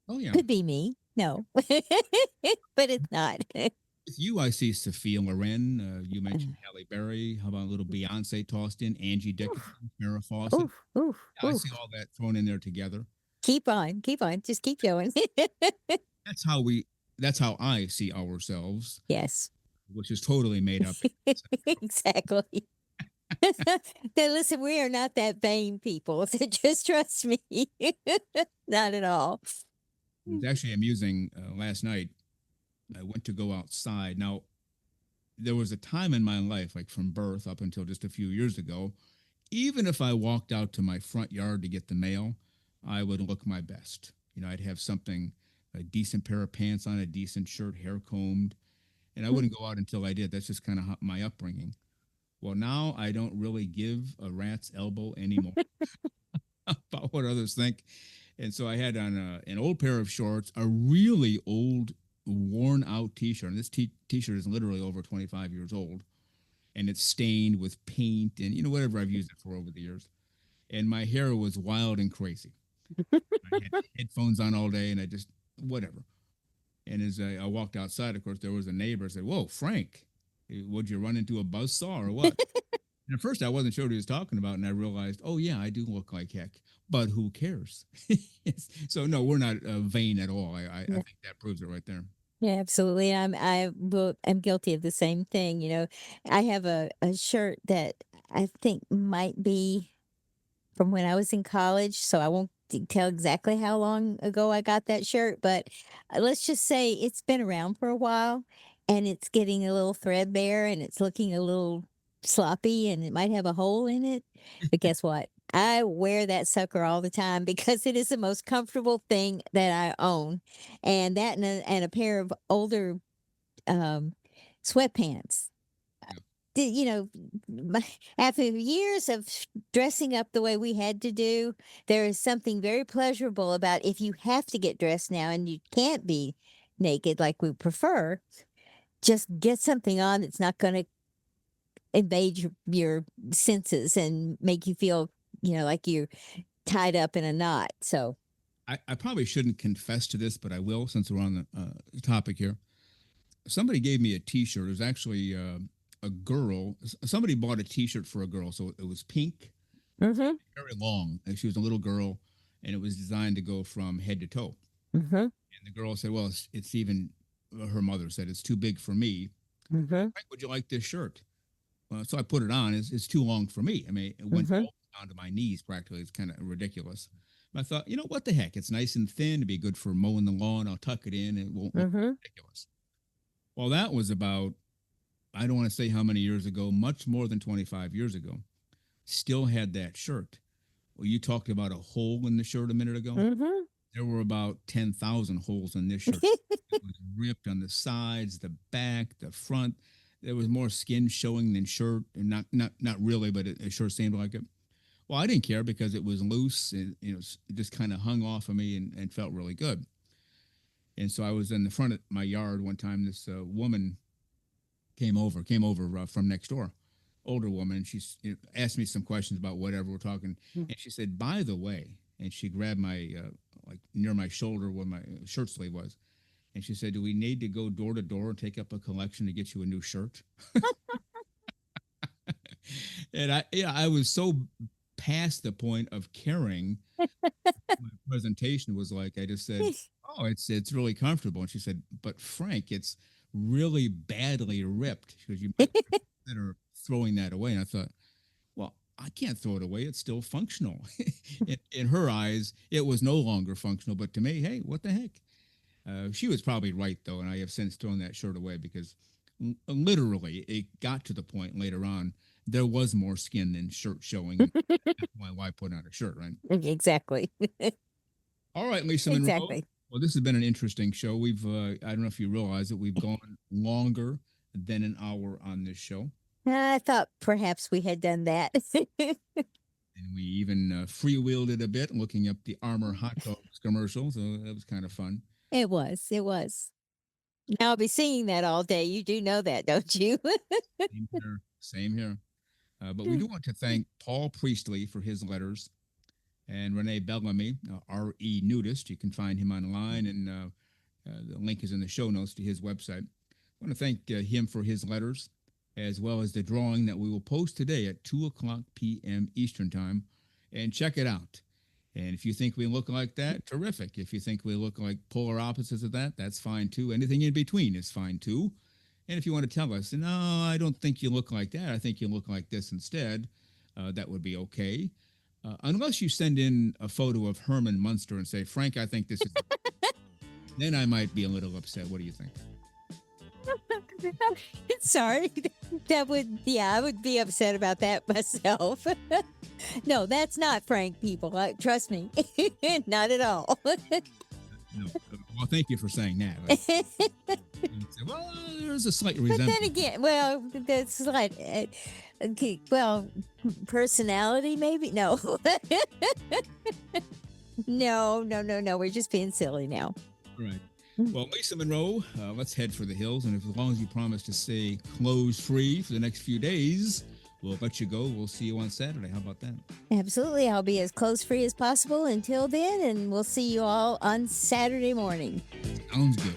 Oh, yeah. could be me. No, but it's not. With you, I see Sophia Loren. You mentioned Halle Berry. How about a little Beyonce tossed in? Angie Oof, Dickinson, Farrah Fawcett. oof, oof, Yeah, I see oof. all that thrown in there together. Keep on, just keep going. That's how we. That's how I see ourselves, Yes, which is totally made up. exactly. Now, listen, we are not that vain people. So just trust me. Not at all. It was actually amusing. Last night, I went to go outside. Now, there was a time in my life, like from birth up until just a few years ago, even if I walked out to my front yard to get the mail, I would look my best. You know, I'd have something, a decent pair of pants on, a decent shirt, hair combed, and I wouldn't go out until I did. That's just kind of my upbringing. Well, now I don't really give a rat's elbow anymore about what others think. And so I had on an old pair of shorts, a really old, worn out t shirt. And this shirt is literally over 25 years old. And it's stained with paint and, you know, whatever I've used it for over the years. And my hair was wild and crazy. I had headphones on all day and I just, whatever. And as I walked outside, of course, there was a neighbor said, "Whoa, Frank, would you run into a buzz saw or what?" And at first, I wasn't sure what he was talking about, and I realized, oh yeah, I do look like heck, but who cares? So no, we're not vain at all. I think that proves it right there. Yeah, absolutely. I'm guilty of the same thing. I have a shirt that I think might be from when I was in college, so I won't tell exactly how long ago I got that shirt, but let's just say it's been around for a while and it's getting a little threadbare and it's looking a little sloppy and it might have a hole in it. But guess what? I wear that sucker all the time because it is the most comfortable thing that I own. And that and a pair of older um, sweatpants. Yeah. My, after years of dressing up the way we had to do, there is something very pleasurable about if you have to get dressed now and you can't be naked like we prefer, just get something on that's not going to invade your senses and make you feel, like you're tied up in a knot. So, I probably shouldn't confess to this, but I will since we're on the topic here. Somebody gave me a T-shirt. It was actually a girl. Somebody bought a T-shirt for a girl, so it was pink, mm-hmm, very long, and she was a little girl, and it was designed to go from head to toe. mm-hmm, And the girl said, "Well, it's even." Her mother said, "It's too big for me. mm-hmm, Frank, would you like this shirt?" Well, so I put it on. It's too long for me. I mean, it went mm-hmm, all down to my knees practically. It's kind of ridiculous. But I thought, what the heck? It's nice and thin. It'd be good for mowing the lawn. I'll tuck it in. It won't look mm-hmm. ridiculous. Well, that was about, I don't want to say how many years ago, much more than 25 years ago. Still had that shirt. Well, you talked about a hole in the shirt a minute ago. Mm-hmm. There were about 10,000 holes in this shirt. It was ripped on the sides, the back, the front. There was more skin showing than shirt, and not really, but it sure seemed like it. Well, I didn't care because it was loose and it just kind of hung off of me and felt really good. And so I was in the front of my yard one time. This woman came over from next door, older woman. She's asked me some questions about whatever we're talking, and she said, "By the way," and she grabbed my like near my shoulder where my shirt sleeve was, and she said, "Do we need to go door to door and take up a collection to get you a new shirt?" And I was so past the point of caring. My presentation was like, I just said, "Oh, it's really comfortable," and she said, "But Frank, it's really badly ripped." She goes, "You might consider throwing that away." And I thought, well, I can't throw it away. It's still functional. In her eyes, it was no longer functional. But to me, hey, what the heck? She was probably right, though. And I have since thrown that shirt away because literally it got to the point later on there was more skin than shirt showing. And that's why I put on a shirt, right? Exactly. All right, Lisa Monroe. Exactly. Well, this has been an interesting show. I don't know if you realize it, we've gone longer than an hour on this show. I thought perhaps we had done that. And we even freewheeled it a bit, looking up the Armor hot dogs commercial. So that was kind of fun. It was. It was. Now I'll be singing that all day. You do know that, don't you? Same here. Same here. But we do want to thank Paul Priestley for his letters and RENE Bellamy, RE Nudist. You can find him online, and the link is in the show notes to his website. I want to thank him for his letters, as well as the drawing that we will post today at 2:00 p.m. Eastern Time. And check it out. And if you think we look like that, terrific. If you think we look like polar opposites of that, that's fine too. Anything in between is fine too. And if you want to tell us, no, I don't think you look like that, I think you look like this instead, that would be okay. Unless you send in a photo of Herman Munster and say, Frank, I think this is, then I might be a little upset. What do you think? Sorry. I would be upset about that myself. No, that's not Frank, people. Trust me. Not at all. No. Well, thank you for saying that. Say, well, there's a slight resemblance. But then again, well, that's slight. Okay, well, personality, maybe? No. No. We're just being silly now. All right. Well, Lisa Monroe, let's head for the hills. And as long as you promise to stay clothes free for the next few days, we'll let you go. We'll see you on Saturday. How about that? Absolutely. I'll be as clothes free as possible until then, and we'll see you all on Saturday morning. Sounds good.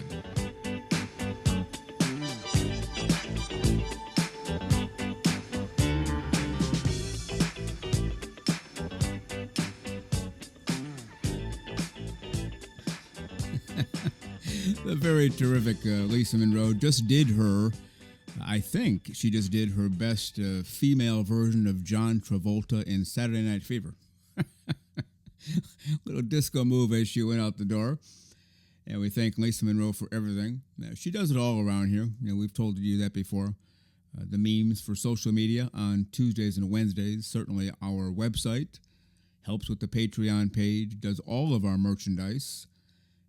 The very terrific. Lisa Monroe just did I think she just did her best female version of John Travolta in Saturday Night Fever. Little disco move as she went out the door. And we thank Lisa Monroe for everything. She does it all around here. We've told you that before. The memes for social media on Tuesdays and Wednesdays. Certainly our website. Helps with the Patreon page. Does all of our merchandise.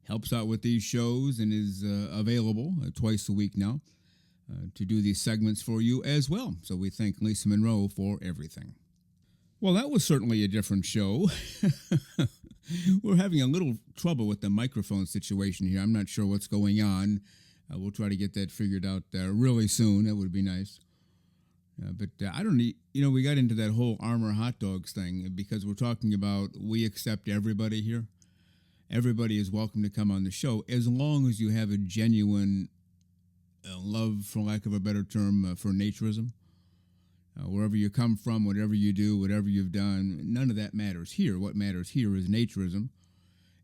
Helps out with these shows and is available twice a week now to do these segments for you as well. So we thank Lisa Monroe for everything. Well, that was certainly a different show. We're having a little trouble with the microphone situation here. I'm not sure what's going on. We'll try to get that figured out really soon. That would be nice. But I don't need, we got into that whole Armour hot dogs thing because we're talking about we accept everybody here. Everybody is welcome to come on the show as long as you have a genuine love, for lack of a better term, for naturism. Wherever you come from, whatever you do, whatever you've done, none of that matters here. What matters here is naturism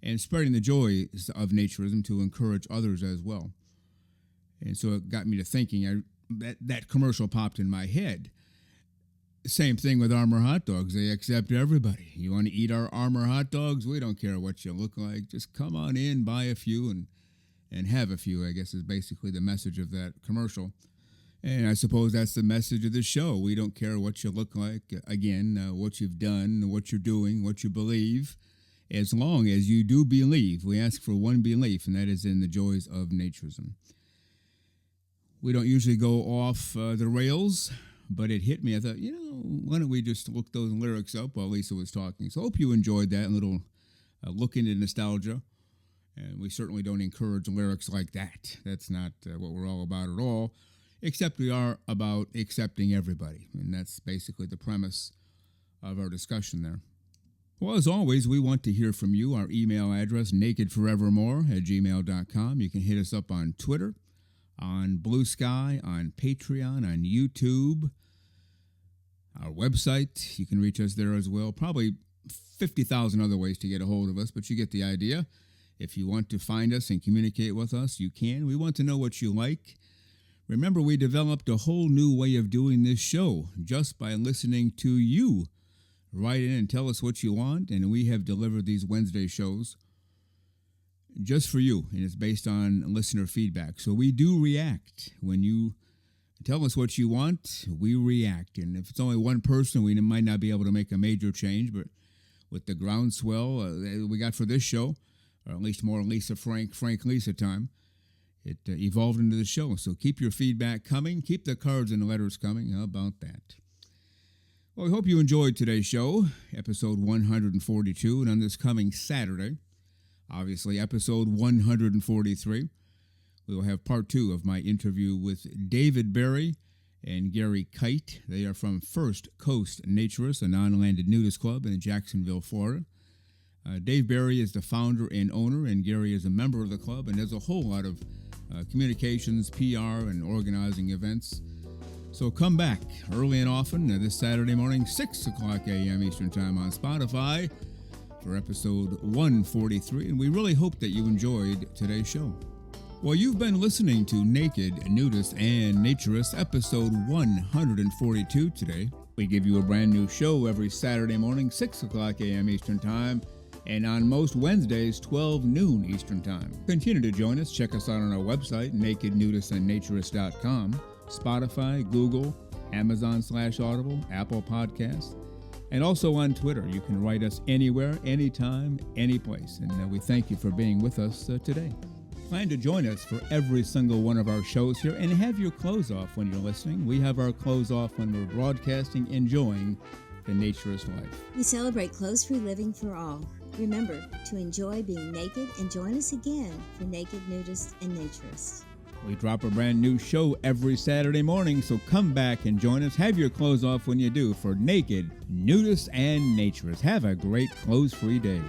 and spreading the joys of naturism to encourage others as well. And so it got me to thinking, that commercial popped in my head. Same thing with Armour hot dogs. They accept everybody. You want to eat our Armour hot dogs? We don't care what you look like. Just come on in, buy a few, and have a few, I guess is basically the message of that commercial. And I suppose that's the message of the show. We don't care what you look like, again, what you've done, what you're doing, what you believe, as long as you do believe. We ask for one belief, and that is in the joys of naturism. We don't usually go off the rails, but it hit me. I thought, why don't we just look those lyrics up while Lisa was talking? So I hope you enjoyed that little look into nostalgia. And we certainly don't encourage lyrics like that. That's not what we're all about at all. Except we are about accepting everybody. And that's basically the premise of our discussion there. Well, as always, we want to hear from you. Our email address, nakedforevermore@gmail.com. You can hit us up on Twitter, on Blue Sky, on Patreon, on YouTube. Our website, you can reach us there as well. Probably 50,000 other ways to get a hold of us, but you get the idea. If you want to find us and communicate with us, you can. We want to know what you like. Remember, we developed a whole new way of doing this show just by listening to you. Write in and tell us what you want, and we have delivered these Wednesday shows just for you, and it's based on listener feedback. So we do react. When you tell us what you want, we react. And if it's only one person, we might not be able to make a major change, but with the groundswell we got for this show, or at least more Lisa Frank Lisa time, it evolved into the show. So keep your feedback coming. Keep the cards and the letters coming. How about that? Well, we hope you enjoyed today's show, episode 142. And on this coming Saturday, obviously episode 143, we will have part 2 of my interview with David Berry and Gary Kite. They are from First Coast Naturists, a non-landed nudist club in Jacksonville, Florida. Dave Berry is the founder and owner, and Gary is a member of the club, and does a whole lot of communications, PR, and organizing events. So come back early and often this Saturday morning, 6 o'clock a.m. Eastern Time on Spotify for episode 143, and we really hope that you enjoyed today's show. Well, you've been listening to Naked, Nudists, and Naturists, episode 142 today. We give you a brand new show every Saturday morning, 6 o'clock a.m. Eastern Time, and on most Wednesdays, 12 noon Eastern Time. Continue to join us. Check us out on our website, nakednudistandnaturist.com, Spotify, Google, Amazon/Audible, Apple Podcasts, and also on Twitter. You can write us anywhere, anytime, any place. And we thank you for being with us today. Plan to join us for every single one of our shows here, and have your clothes off when you're listening. We have our clothes off when we're broadcasting, enjoying the naturist life. We celebrate clothes-free living for all. Remember to enjoy being naked, and join us again for Naked, Nudists, and Naturists. We drop a brand new show every Saturday morning, so come back and join us. Have your clothes off when you do for Naked, Nudists, and Naturists. Have a great clothes-free day.